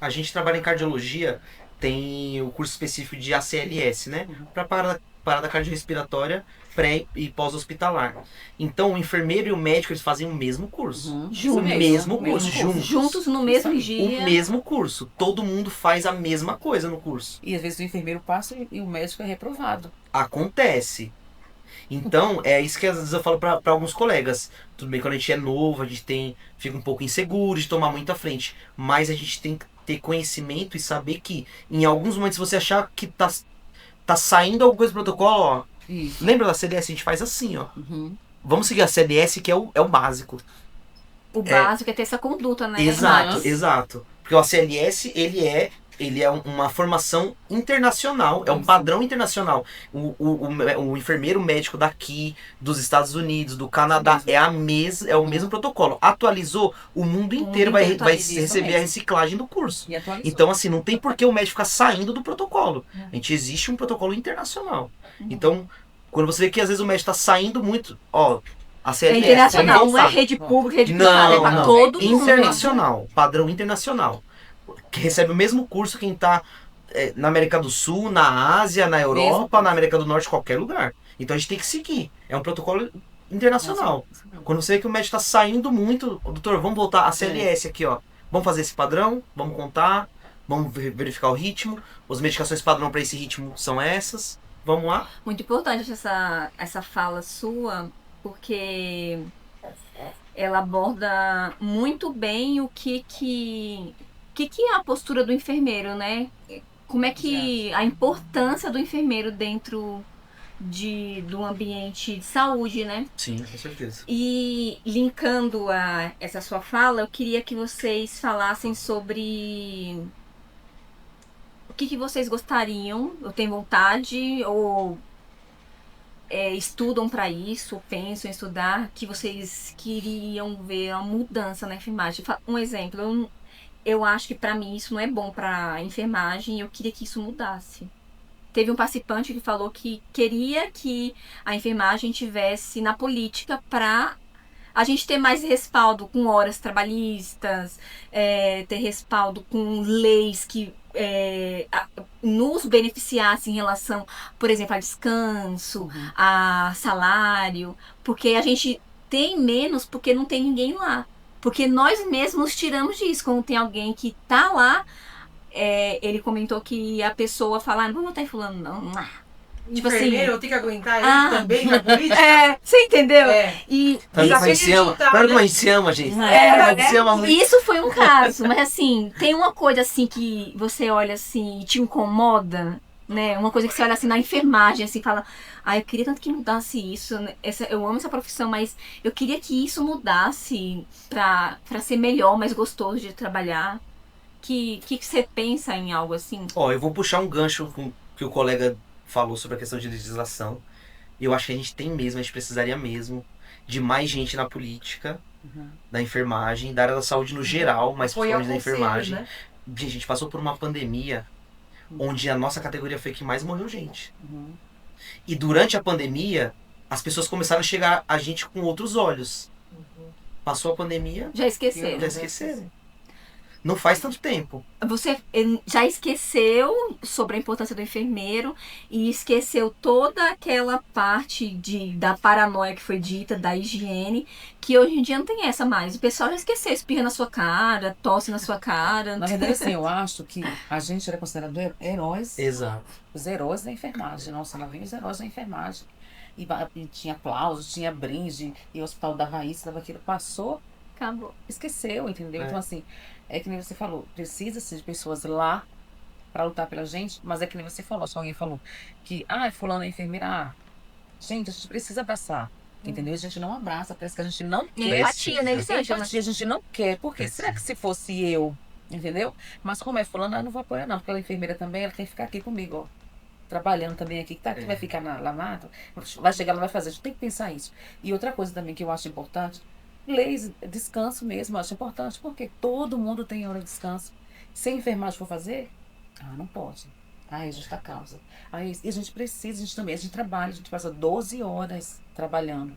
A gente trabalha em cardiologia, tem o curso específico de ACLS, né? Para parada cardiorrespiratória pré e pós-hospitalar. Então, o enfermeiro e o médico, eles fazem o mesmo curso. Juntos. O mesmo curso, juntos. Juntos no mesmo O dia. mesmo curso. Todo mundo faz a mesma coisa no curso. E às vezes o enfermeiro passa e o médico é reprovado. Acontece. Então, é isso que às vezes eu falo para alguns colegas. Tudo bem, quando a gente é novo, a gente fica um pouco inseguro de tomar muito à frente. Mas a gente tem que ter conhecimento e saber que em alguns momentos, se você achar que tá saindo alguma coisa do protocolo, ó. Isso. Lembra da CDS? A gente faz assim, ó. Uhum. Vamos seguir a CDS, que é o básico. O básico é ter essa conduta, né? Exato, Mas- exato. Porque o ACLS, ele é uma formação internacional, é um Isso. padrão internacional. O enfermeiro médico daqui, dos Estados Unidos, do Canadá, é o mesmo protocolo. Atualizou, o mundo inteiro vai atualiza, isso receber a mesmo. reciclagem do curso. E atualizou. Então, assim, não tem por que o médico ficar saindo do protocolo. A gente existe um protocolo internacional. Então, quando você vê que às vezes o médico está saindo muito, ó, a É CLS, internacional, vamos não é voltar. rede pública, rede privada, é Não, pra não. todo mundo. Internacional, padrão internacional. Que recebe o mesmo curso quem está na América do Sul, na Ásia, na Europa, na América do Norte, qualquer lugar. Então a gente tem que seguir. É um protocolo internacional. Quando você vê que o médico está saindo muito, doutor, vamos voltar a CLS aqui, ó. Vamos fazer esse padrão, vamos contar, vamos verificar o ritmo. As medicações padrão para esse ritmo são essas. Vamos lá. Muito importante essa fala sua, porque ela aborda muito bem o que é a postura do enfermeiro, né? Como é que a importância do enfermeiro dentro do ambiente de saúde, né? Sim, com certeza. E linkando a essa sua fala, eu queria que vocês falassem sobre o que vocês gostariam, ou têm vontade, ou estudam para isso, ou pensam em estudar, que vocês queriam ver uma mudança na enfermagem. Um exemplo, eu acho que para mim isso não é bom para enfermagem e eu queria que isso mudasse. Teve um participante que falou que queria que a enfermagem tivesse na política para a gente ter mais respaldo com horas trabalhistas, ter respaldo com leis que nos beneficiassem em relação, por exemplo, a descanso, a salário, porque a gente tem menos porque não tem ninguém lá. Porque nós mesmos tiramos disso. Quando tem alguém que tá lá, ele comentou que a pessoa fala, não vou votar em fulano, não. Tipo assim, Enfermeiro, eu tenho que aguentar ele também na política? você entendeu? E Tanto que a gente se ama. Claro que a gente se ama, gente. A gente se ama muito. Isso foi um caso, mas assim, tem uma coisa assim que você olha assim e te incomoda, né? Uma coisa que você olha assim na enfermagem, assim, fala, eu queria tanto que mudasse isso, né? Eu amo essa profissão, mas eu queria que isso mudasse pra ser melhor, mais gostoso de trabalhar. Que você pensa em algo assim? Ó, eu vou puxar um gancho com que o colega falou sobre a questão de legislação. Eu acho que a gente tem mesmo, a gente precisaria mesmo de mais gente na política, da enfermagem, da área da saúde no geral, mas principalmente da enfermagem. Né? A gente passou por uma pandemia onde a nossa categoria foi que mais morreu gente. E durante a pandemia, as pessoas começaram a chegar a gente com outros olhos. Passou a pandemia, Já esqueceram. já esqueceram. Não faz tanto tempo. Você já esqueceu sobre a importância do enfermeiro e esqueceu toda aquela parte da paranoia que foi dita, da higiene, que hoje em dia não tem essa mais. O pessoal já esqueceu, espirra na sua cara, tosse na sua cara. Na verdade, assim, eu acho que a gente era considerado heróis, Exato. os heróis da enfermagem. Nossa, lá vem os heróis da enfermagem. E tinha aplausos, tinha brinde, e o hospital dava isso, dava aquilo. Passou, Acabou. esqueceu, entendeu? Então, assim, é que nem você falou, precisa-se de pessoas lá pra lutar pela gente, mas é que nem você falou, só alguém falou que, fulano é enfermeira, gente, a gente precisa abraçar, entendeu? A gente não abraça, parece que a gente não quer. Empatia, né? Empatia, a gente não quer, porque será que se fosse eu, entendeu? Mas como é fulano, eu não vou apoiar não, porque ela é enfermeira também, ela tem que ficar aqui comigo, ó, trabalhando também aqui, que vai ficar lá mato, vai chegar, ela vai fazer, a gente tem que pensar isso. E outra coisa também que eu acho importante, leis, descanso mesmo, eu acho importante, porque todo mundo tem hora de descanso. Se a enfermagem for fazer, não pode. É justa causa. E a gente precisa, a gente trabalha, a gente passa 12 horas trabalhando.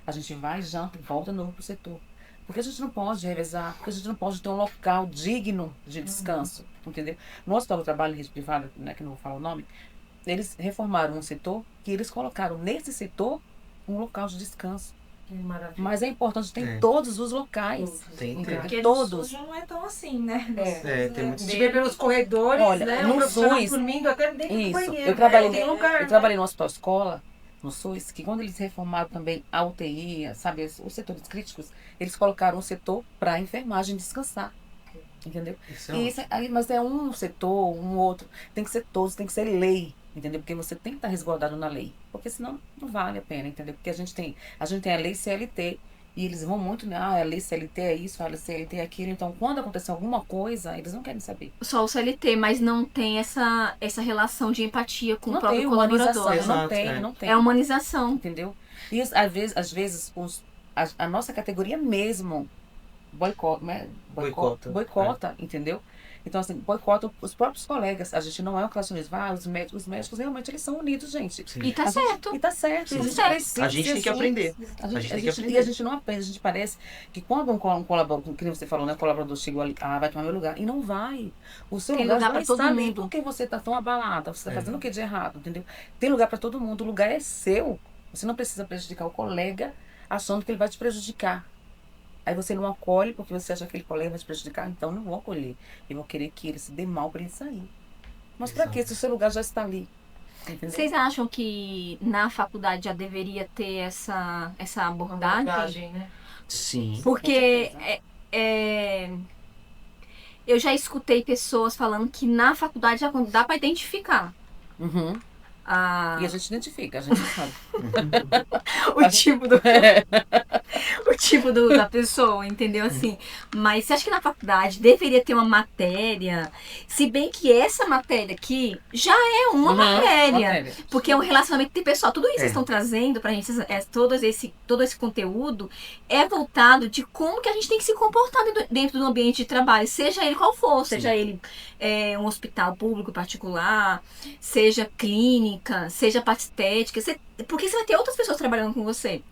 A gente vai, janta, volta novo pro setor. Porque a gente não pode revezar, porque a gente não pode ter um local digno de descanso, entendeu? No Hospital do Trabalho em rede privada, né, que não vou falar o nome, eles reformaram um setor que eles colocaram nesse setor um local de descanso. Que maravilha. Mas é importante ter É. em todos os locais. Tem, entendeu? Porque Todos. no SUS não é tão assim, né? tem muitos. De ver pelos corredores, Olha, né? no Um profissional SUS, dormindo até dentro do Isso. banheiro. Eu trabalhei, Tem lugar, eu trabalhei no hospital escola, no SUS, que quando eles reformaram também a UTI, sabe, os setores críticos, eles colocaram um setor para enfermagem descansar. Entendeu? Isso é E isso, aí, mas é um setor, um outro. Tem que ser todos, tem que ser lei. Entendeu? Porque você tem que estar resguardado na lei. Porque senão não vale a pena, entendeu? Porque a gente tem a lei CLT. E eles vão muito, né? Ah, a lei CLT é isso, a lei CLT é aquilo. Então, quando acontecer alguma coisa, eles não querem saber. Só o CLT, mas não tem essa relação de empatia com Não o próprio tem colaborador. humanização, né? Exato, não tem, é. não tem. É humanização. Entendeu? E às vezes a nossa categoria mesmo Boicota. boicota, entendeu? Então, assim, boicota os próprios colegas. A gente não é um classista. Os médicos realmente eles são unidos, gente. Sim. E tá A gente- certo. E tá certo. Sim. A gente precisa A gente ser tem que assim. aprender. A gente tem que aprender. E a gente não aprende. A gente parece que quando um colaborador, que nem você falou, né? O colaborador chegou ali, vai tomar meu lugar. E não vai. O seu Tem lugar, lugar já pra todo está ali. mundo. Por que você tá tão abalada? Você tá É. fazendo o que de errado, entendeu? Tem lugar para todo mundo. O lugar é seu. Você não precisa prejudicar o colega achando que ele vai te prejudicar. Aí você não acolhe porque você acha que aquele colega vai te prejudicar, então não vou acolher. Eu vou querer que ele se dê mal para ele sair. Mas para Exato. quê? Se o seu lugar já está ali. Entendeu? Vocês acham que na faculdade já deveria ter essa abordagem? Abordagem, né? Sim. Porque Com certeza. eu já escutei pessoas falando que na faculdade já dá para identificar Uhum. a- E a gente identifica, a gente sabe. o tipo do o tipo da pessoa, entendeu? Assim, mas você acha que na faculdade deveria ter uma matéria, se bem que essa matéria aqui já é uma Uhum. matéria. Porque é um relacionamento interpessoal. Tudo isso que vocês É. estão trazendo pra gente, todo esse conteúdo, é voltado de como que a gente tem que se comportar dentro do ambiente de trabalho, seja ele qual for, seja ele um hospital público particular, seja clínica, seja parte estética, porque você vai ter outras pessoas trabalhando com você.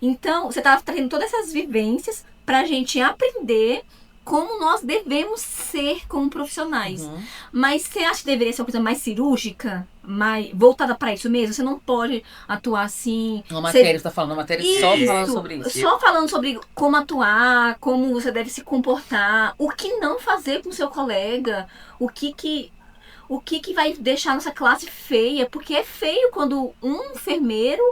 Então, você estava trazendo todas essas vivências pra gente aprender como nós devemos ser como profissionais. Uhum. Mas você acha que deveria ser uma coisa mais cirúrgica? Mais voltada para isso mesmo? Você não pode atuar assim. Uma matéria, você tá falando, uma matéria só falando sobre isso. Só falando sobre como atuar, como você deve se comportar, o que não fazer com o seu colega, o que vai deixar nossa classe feia, porque é feio quando um enfermeiro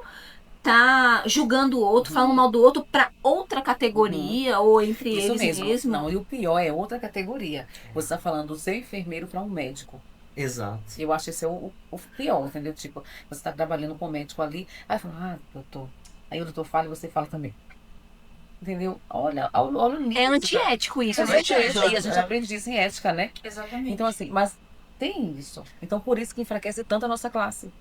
tá julgando o outro, falando mal do outro pra outra categoria, ou entre Isso eles mesmo. Não, e o pior é outra categoria. Você tá falando do seu enfermeiro para um médico. Exato. Eu acho esse o pior, entendeu? Tipo, você tá trabalhando com o médico ali, aí fala, doutor. Aí o doutor fala e você fala também. Entendeu? Olha o nível. É antiético isso, É né? antiético. E a gente aprende isso em ética, né? Exatamente. Então, assim, mas tem isso. Então, por isso que enfraquece tanto a nossa classe.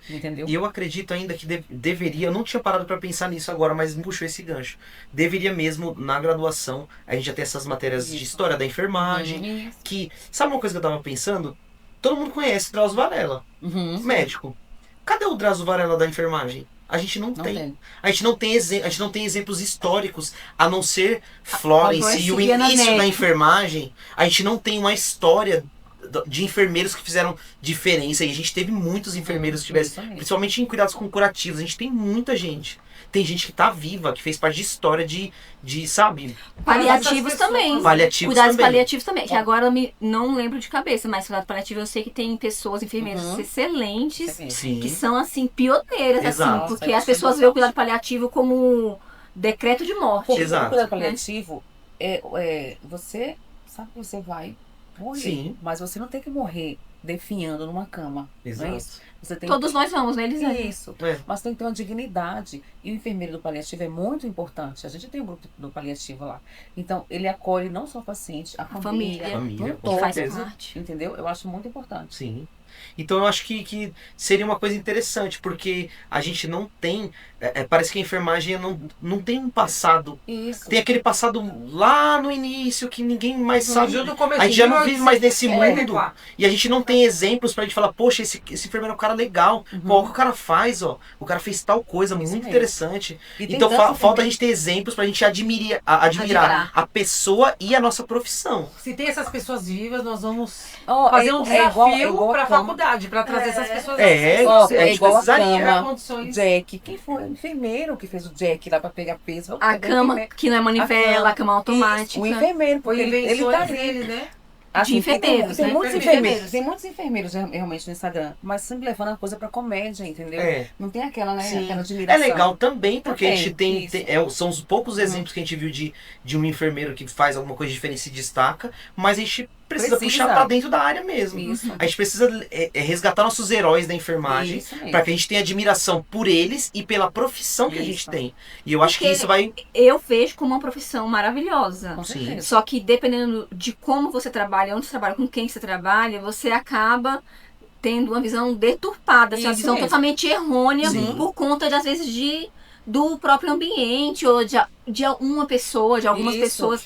Entendeu? E eu acredito ainda que deveria, eu não tinha parado para pensar nisso agora, mas me puxou esse gancho. Deveria mesmo, na graduação, a gente já ter essas matérias de Isso. história da enfermagem, Isso. que, sabe uma coisa que eu tava pensando? Todo mundo conhece Drauzio Varela, Uhum. médico. Cadê o Drauzio Varela da enfermagem? A gente não, Não tem. tem. A gente não tem exemplos históricos, a não ser Florence e o Florence e Ana início da Neto. enfermagem. A gente não tem uma história de enfermeiros que fizeram diferença. E a gente teve muitos enfermeiros que tivessem, Isso mesmo. principalmente em cuidados com curativos. A gente tem muita gente. Tem gente que tá viva, que fez parte de história de sabe, Paliativos também. paliativos Cuidados também. paliativos também. Que agora eu não lembro de cabeça, mas cuidado paliativo eu sei que tem pessoas, enfermeiras Uhum. excelentes, Isso mesmo. Sim. que são, assim, pioneiras, Exato. assim. Porque Nossa, as pessoas isso é veem o cuidado paliativo como decreto de morte. Porque Exato. o cuidado paliativo você sabe que você vai morrer, Sim. mas você não tem que morrer definhando numa cama. Não é isso? Exato. Você tem Todos nós vamos, né, Elisane? isso. É. Mas tem que ter uma dignidade. E o enfermeiro do paliativo é muito importante. A gente tem um grupo do paliativo lá. Então, ele acolhe não só o paciente, a família. família. no com todo, Faz certeza. parte. entendeu? Eu acho muito importante. Sim. Então eu acho que seria uma coisa interessante, porque a gente não tem. Parece que a enfermagem não tem um passado. Isso. Tem aquele passado lá no início que ninguém mais sabe. Surgiu do começo A gente já não vive mais nesse mundo. E a gente não tem tem exemplos pra gente falar, poxa, esse enfermeiro é um cara legal. Pô, o que o cara faz, ó. O cara fez tal coisa muito mesmo. interessante. E tem Então tantos falta a gente ter exemplos pra gente admirar a pessoa e a nossa profissão. Se tem essas pessoas vivas, nós vamos Ó, fazer um desafio igual pra a cama. faculdade, pra trazer essas pessoas. Ó, a gente é igual a precisaria. cama. Condições. Jack, quem foi? O enfermeiro que fez o Jack lá pra pegar peso. A cama, que não é manivela, a cama automática. O enfermeiro, porque Foi ele tá invenções ali. dele, né? Assim, enfermeiros, tem né? muitos Enfermeiros. enfermeiros. Tem muitos enfermeiros realmente no Instagram, mas sempre levando a coisa pra comédia, entendeu? É. Não tem aquela, né? Sim. Aquela É admiração. legal também, porque a gente Também, são os poucos exemplos que a gente viu de um enfermeiro que faz alguma coisa diferente e se destaca, mas a gente precisa puxar pra dentro da área mesmo. Isso. A gente precisa resgatar nossos heróis da enfermagem Isso mesmo. para que a gente tenha admiração por eles e pela profissão que a gente Isso. tem. E eu acho que Porque isso vai... Eu vejo como uma profissão maravilhosa. Com Sim. certeza. Só que dependendo de como você trabalha, onde você trabalha, com quem você trabalha, você acaba tendo uma visão deturpada, assim, uma Isso visão mesmo. totalmente errônea Sim. por conta, às vezes, do próprio ambiente ou de uma pessoa, de algumas Isso. pessoas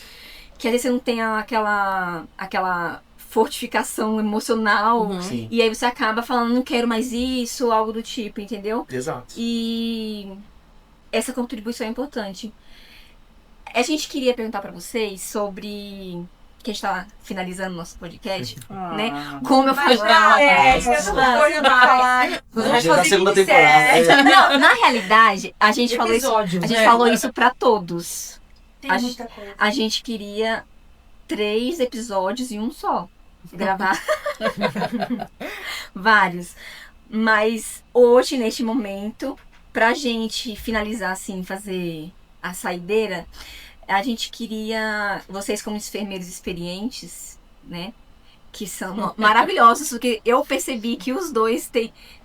que às vezes você não tem aquela fortificação emocional. Uhum. Sim, E aí você acaba falando, não quero mais isso, algo do tipo, entendeu? exato. E essa contribuição é importante. A gente queria perguntar pra vocês sobre... Que a gente tá finalizando nosso podcast, né? Como eu falei... Já da segunda temporada. Não, na realidade, a gente falou isso, Episódios, a gente né? falou isso pra todos. Tem A muita coisa. A gente queria 3 episódios em um só. Gravar vários. Mas hoje, neste momento, pra gente finalizar assim, fazer a saideira, a gente queria vocês como enfermeiros experientes, né? Que são maravilhosos, porque eu percebi que os dois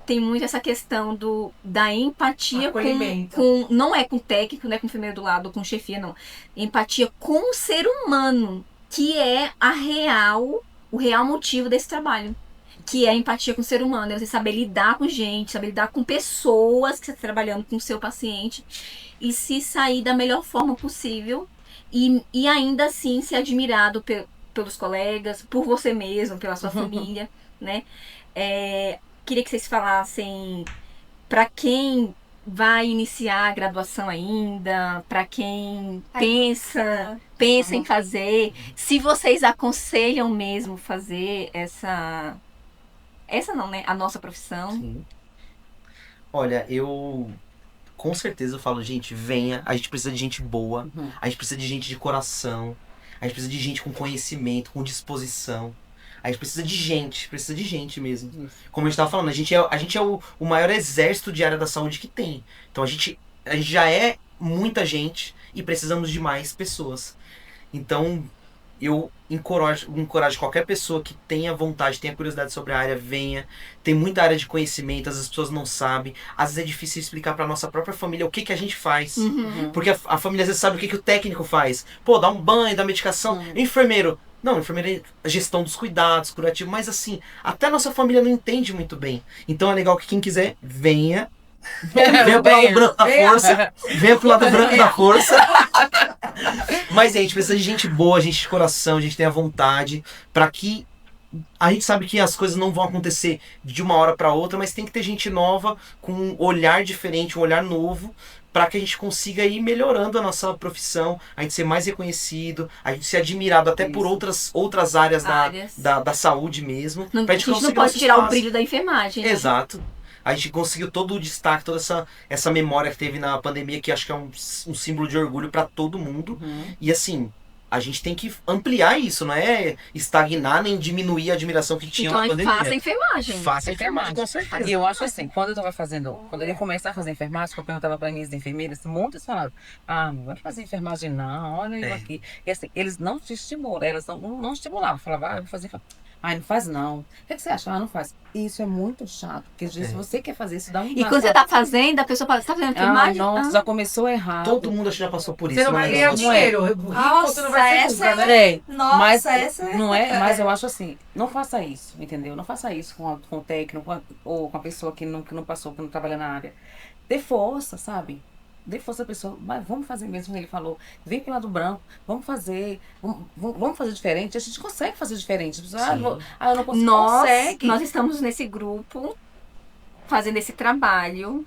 têm muito essa questão da empatia Acolhimento. não é com o técnico, não é com o enfermeiro do lado, com chefia, não. Empatia com o ser humano, que é o real motivo desse trabalho. Que é a empatia com o ser humano, é você saber lidar com gente, saber lidar com pessoas que você está trabalhando com o seu paciente e se sair da melhor forma possível e ainda assim ser admirado pelos colegas, por você mesmo, pela sua família, né? Queria que vocês falassem para quem vai iniciar a graduação ainda, para quem pensa em fazer, se vocês aconselham mesmo fazer essa não, né? A nossa profissão. Sim. Olha, com certeza eu falo, gente, venha, a gente precisa de gente boa, a gente precisa de gente de coração, a gente precisa de gente com conhecimento, com disposição. A gente precisa de gente mesmo. Como a gente estava falando, a gente é o maior exército de área da saúde que tem. Então a gente já é muita gente e precisamos de mais pessoas. Então eu encorajo qualquer pessoa que tenha vontade, tenha curiosidade sobre a área, venha. Tem muita área de conhecimento, as pessoas não sabem. Às vezes é difícil explicar para nossa própria família o que a gente faz. Porque a família às vezes sabe o que o técnico faz. Pô, dá um banho, dá medicação. Enfermeiro. Não, enfermeiro é a gestão dos cuidados, curativo. Mas assim, até a nossa família não entende muito bem. Então é legal que quem quiser, venha. Venha pro lado branco da força. Venha pro lado branco da força. Mas a gente precisa de gente boa, gente de coração, a gente tenha vontade, para que a gente sabe que as coisas não vão acontecer de uma hora para outra, mas tem que ter gente nova, com um olhar diferente, um olhar novo, para que a gente consiga ir melhorando a nossa profissão, a gente ser mais reconhecido, a gente ser admirado até por outras áreas da saúde mesmo. A Pra gente não conseguir pode nosso tirar o espaço. brilho da enfermagem. Né? Exato. A gente conseguiu todo o destaque, toda essa memória que teve na pandemia, que acho que é um símbolo de orgulho para todo mundo. E assim, a gente tem que ampliar isso, não é estagnar nem diminuir a admiração que tinha Então na a gente pandemia. faça a enfermagem. Faça a enfermagem, com certeza. E eu acho assim, quando eu ia começar a fazer enfermagem, eu perguntava para minhas enfermeiras, muitas falavam, não vai fazer enfermagem não, olha eu aqui. E assim, eles não te estimulam, elas não estimulavam, falavam, eu vou fazer enfermagem. Não faz não. O que você acha? Não faz. Isso é muito chato, porque às vezes se você quer fazer isso, dá um... E quando você tá fazendo, a pessoa fala, você tá fazendo enfermagem? Nossa, já começou errado. Todo mundo acho que já passou por isso. Você não vai ganhar dinheiro. Nossa, Você não vai ser essa nunca, né? Nossa, mas, essa é... não é, mas eu acho assim, não faça isso, entendeu? Não faça isso com o técnico ou com a pessoa que não passou, que não trabalha na área. Dê força, sabe? dê força à pessoa, mas vamos fazer mesmo como ele falou. Vem pelo lado branco, vamos fazer diferente. A gente consegue fazer diferente. A pessoa, eu não consigo. Nós estamos nesse grupo, fazendo esse trabalho,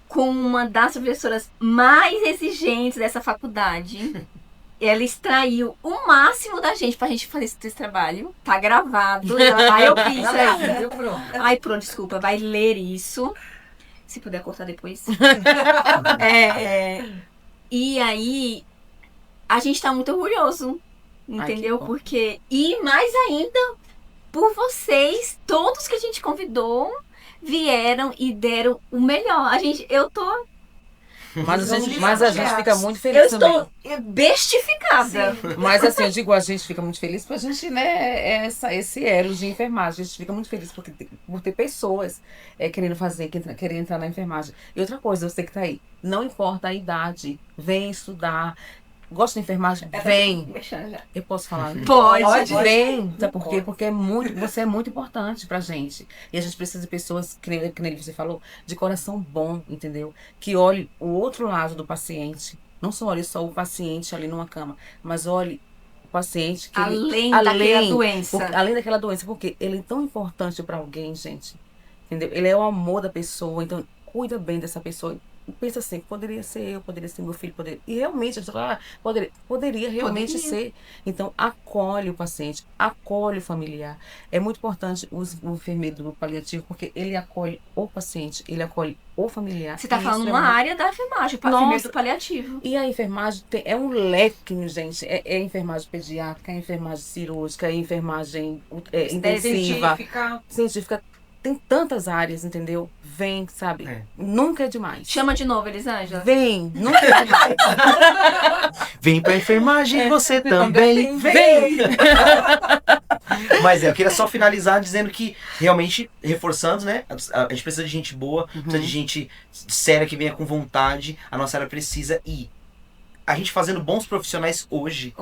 com uma das professoras mais exigentes dessa faculdade. Ela extraiu o máximo da gente pra gente fazer esse trabalho. Tá gravado. Ela vai ouvir isso aí. Ai, pronto, desculpa. Vai ler isso. Se puder cortar depois. E aí, a gente tá muito orgulhoso. Entendeu? Porque... E mais ainda, por vocês, todos que a gente convidou, vieram e deram o melhor. Eu tô... Mas a gente fica muito feliz também. Eu estou bestificada. Mas assim, eu digo, a gente fica muito feliz porque a gente, né, esse elo de enfermagem. A gente fica muito feliz por ter pessoas querendo fazer, querendo entrar na enfermagem. E outra coisa, você que tá aí, não importa a idade, vem estudar. Gosta de enfermagem? Vem. Eu posso falar? Pode. Vem. Sabe por quê? Porque você é muito importante pra gente. E a gente precisa de pessoas, que nem você falou, de coração bom, entendeu? Que olhe o outro lado do paciente. Não só olhe só o paciente ali numa cama, mas olhe o paciente que além daquela doença. Além daquela doença, porque ele é tão importante pra alguém, gente. Entendeu? Ele é o amor da pessoa, então cuida bem dessa pessoa. Pensa assim, poderia ser eu, poderia ser meu filho, poderia. E realmente, poderia realmente ser. Então, acolhe o paciente, acolhe o familiar. É muito importante o enfermeiro do paliativo, porque ele acolhe o paciente, ele acolhe o familiar. Você está falando numa área da enfermagem, o enfermeiro do paliativo. E a enfermagem é um leque, gente. É enfermagem pediátrica, é enfermagem cirúrgica, é enfermagem intensiva, científica. Tem tantas áreas, entendeu? Vem, sabe? Nunca é demais. Chama de novo, Elisângela. Vem, nunca é demais. Vem pra enfermagem, você também. Vem! Mas eu queria só finalizar dizendo que, realmente, reforçando, né? A gente precisa de gente boa, precisa de gente séria que venha com vontade. A nossa área precisa. E a gente fazendo bons profissionais hoje,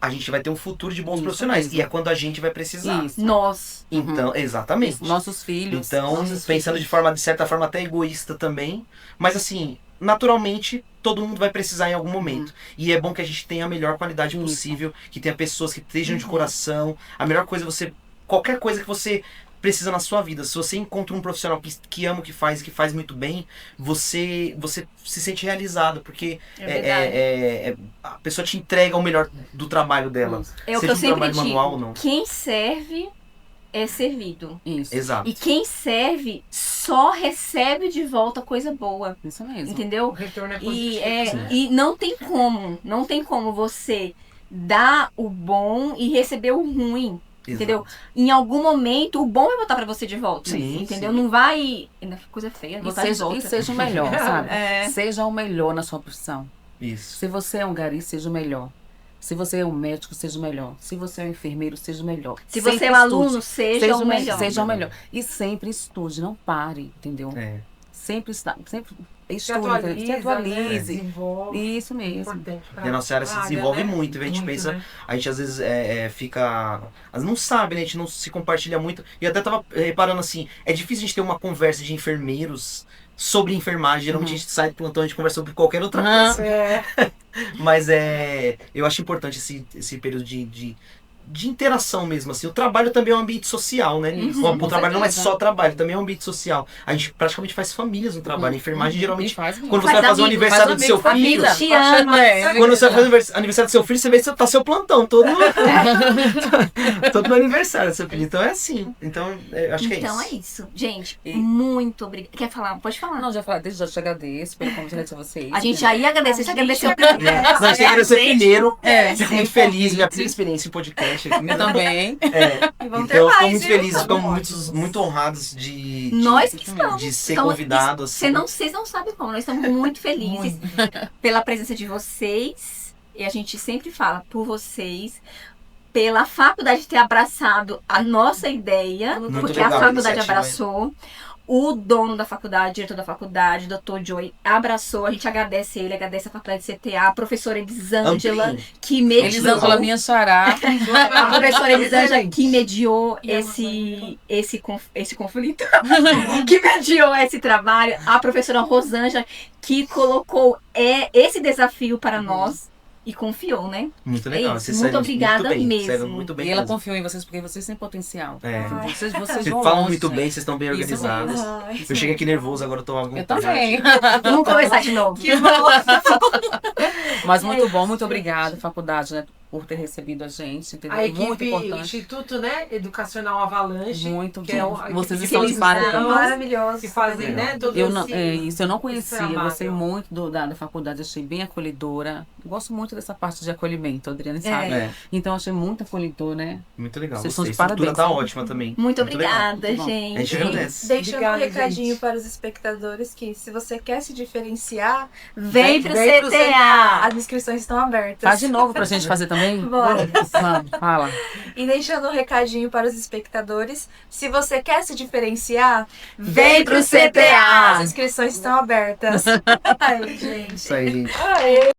a gente vai ter um futuro de bons profissionais. Mesmo. E é quando a gente vai precisar. Nós. Então, exatamente. Nossos filhos. Então, pensando de certa forma, até egoísta também. Mas assim, naturalmente, todo mundo vai precisar em algum momento. E é bom que a gente tenha a melhor qualidade possível, que tenha pessoas que estejam de coração. A melhor coisa qualquer coisa que você precisa na sua vida. Se você encontra um profissional que ama o que faz e que faz muito bem, você se sente realizado, porque a pessoa te entrega o melhor do trabalho dela. É o que eu sempre digo. Quem serve é servido. Isso. Exato. E quem serve só recebe de volta coisa boa. Isso mesmo. Entendeu? O retorno é positivo. E não tem como você dar o bom e receber o ruim. Entendeu? Em algum momento, o bom vai voltar pra você de volta. Sim, entendeu? sim. Não vai... Coisa feia, voltar de volta. E seja o melhor, sabe? Seja o melhor na sua profissão. Isso. Se você é um gari, seja o melhor. Se você é um médico, seja o melhor. Se você é um enfermeiro, seja o melhor. Se você é um aluno, seja o melhor. Seja o melhor. E sempre estude, não pare, entendeu? Sempre Se estude, se atualize. Né? Desenvolve. Isso mesmo. E a nossa área se desenvolve muito. A gente pensa, né? A gente às vezes fica... Não sabe, né? A gente não se compartilha muito. E eu até tava reparando assim, é difícil a gente ter uma conversa de enfermeiros sobre enfermagem. Geralmente a gente sai do plantão e a gente conversa sobre qualquer outra coisa. Mas eu acho importante esse período de interação mesmo, assim. O trabalho também é um ambiente social, né? O trabalho não é só trabalho, também é um ambiente social. A gente praticamente faz famílias no trabalho. A enfermagem, geralmente, quando você vai fazer o aniversário do seu filho... Quando você vai fazer o aniversário do seu filho, você vê que tá seu plantão todo no aniversário do seu filho. Então é assim. Então, eu acho que é isso. Então é isso. Gente, muito obrigada. Quer falar? Pode falar. Não, já te agradeço pelo convite a vocês. A gente já ia agradecer, você agradeceu primeiro. Não, a gente agradeceu primeiro. Fico muito feliz, minha primeira experiência em podcast. Eu também. Então, ficamos muito felizes, ficamos muito honrados nós que estamos. De ser convidados. Assim. Vocês não sabem como, nós estamos muito felizes pela presença de vocês. E a gente sempre fala por vocês, pela faculdade ter abraçado a nossa ideia, Muito porque legal, a faculdade abraçou. O dono da faculdade, diretor da faculdade, Dr. Joey, abraçou, a gente agradece ele, agradece a faculdade de CTA, a professora Elisângela, Amplim. que mediou. Elisângela, minha xará. A professora Elisângela que mediou esse conflito, que mediou esse trabalho. A professora Rosângela, que colocou esse desafio para nós e confiou, né? Muito legal. isso, Vocês muito saíram obrigada muito bem, mesmo. saíram muito bem E ela mesmo. confiou em vocês porque vocês têm potencial. É. Vocês Vocês vão falam longe, muito gente. bem, vocês estão bem Isso organizadas. Ai. Eu cheguei aqui nervoso, agora eu tô à Eu vontade. também. Vamos começar de novo. Mas muito bom, muito obrigada, faculdade, né, por ter recebido a gente. Entendeu? A Muito equipe importante. Instituto, né, Educacional Avalanche. Muito que é bom. a equipe Vocês de estão de extensão, parabéns. Maravilhoso. que fazem, Legal. né, todo Eu não, esse... isso eu não conhecia, trabalho. gostei muito da faculdade, achei bem acolhedora. Gosto muito dessa parte de acolhimento, a Adriane sabe. É, Então achei muito acolhedor, né? muito legal. Vocês são Gostei. de A estrutura parabéns. tá ótima também. Muito legal. obrigada, Muito bom. gente. A gente agradece. Deixando Obrigada, um recadinho gente. para os espectadores que se você quer se diferenciar, Vem pro Vem pro CTA. as inscrições estão abertas. Faz de novo pra gente fazer também? Bora. Vamos, fala. E deixando um recadinho para os espectadores, se você quer se diferenciar, Vem pro CTA. As inscrições estão abertas. Ai, gente. Isso aí, gente. Aê.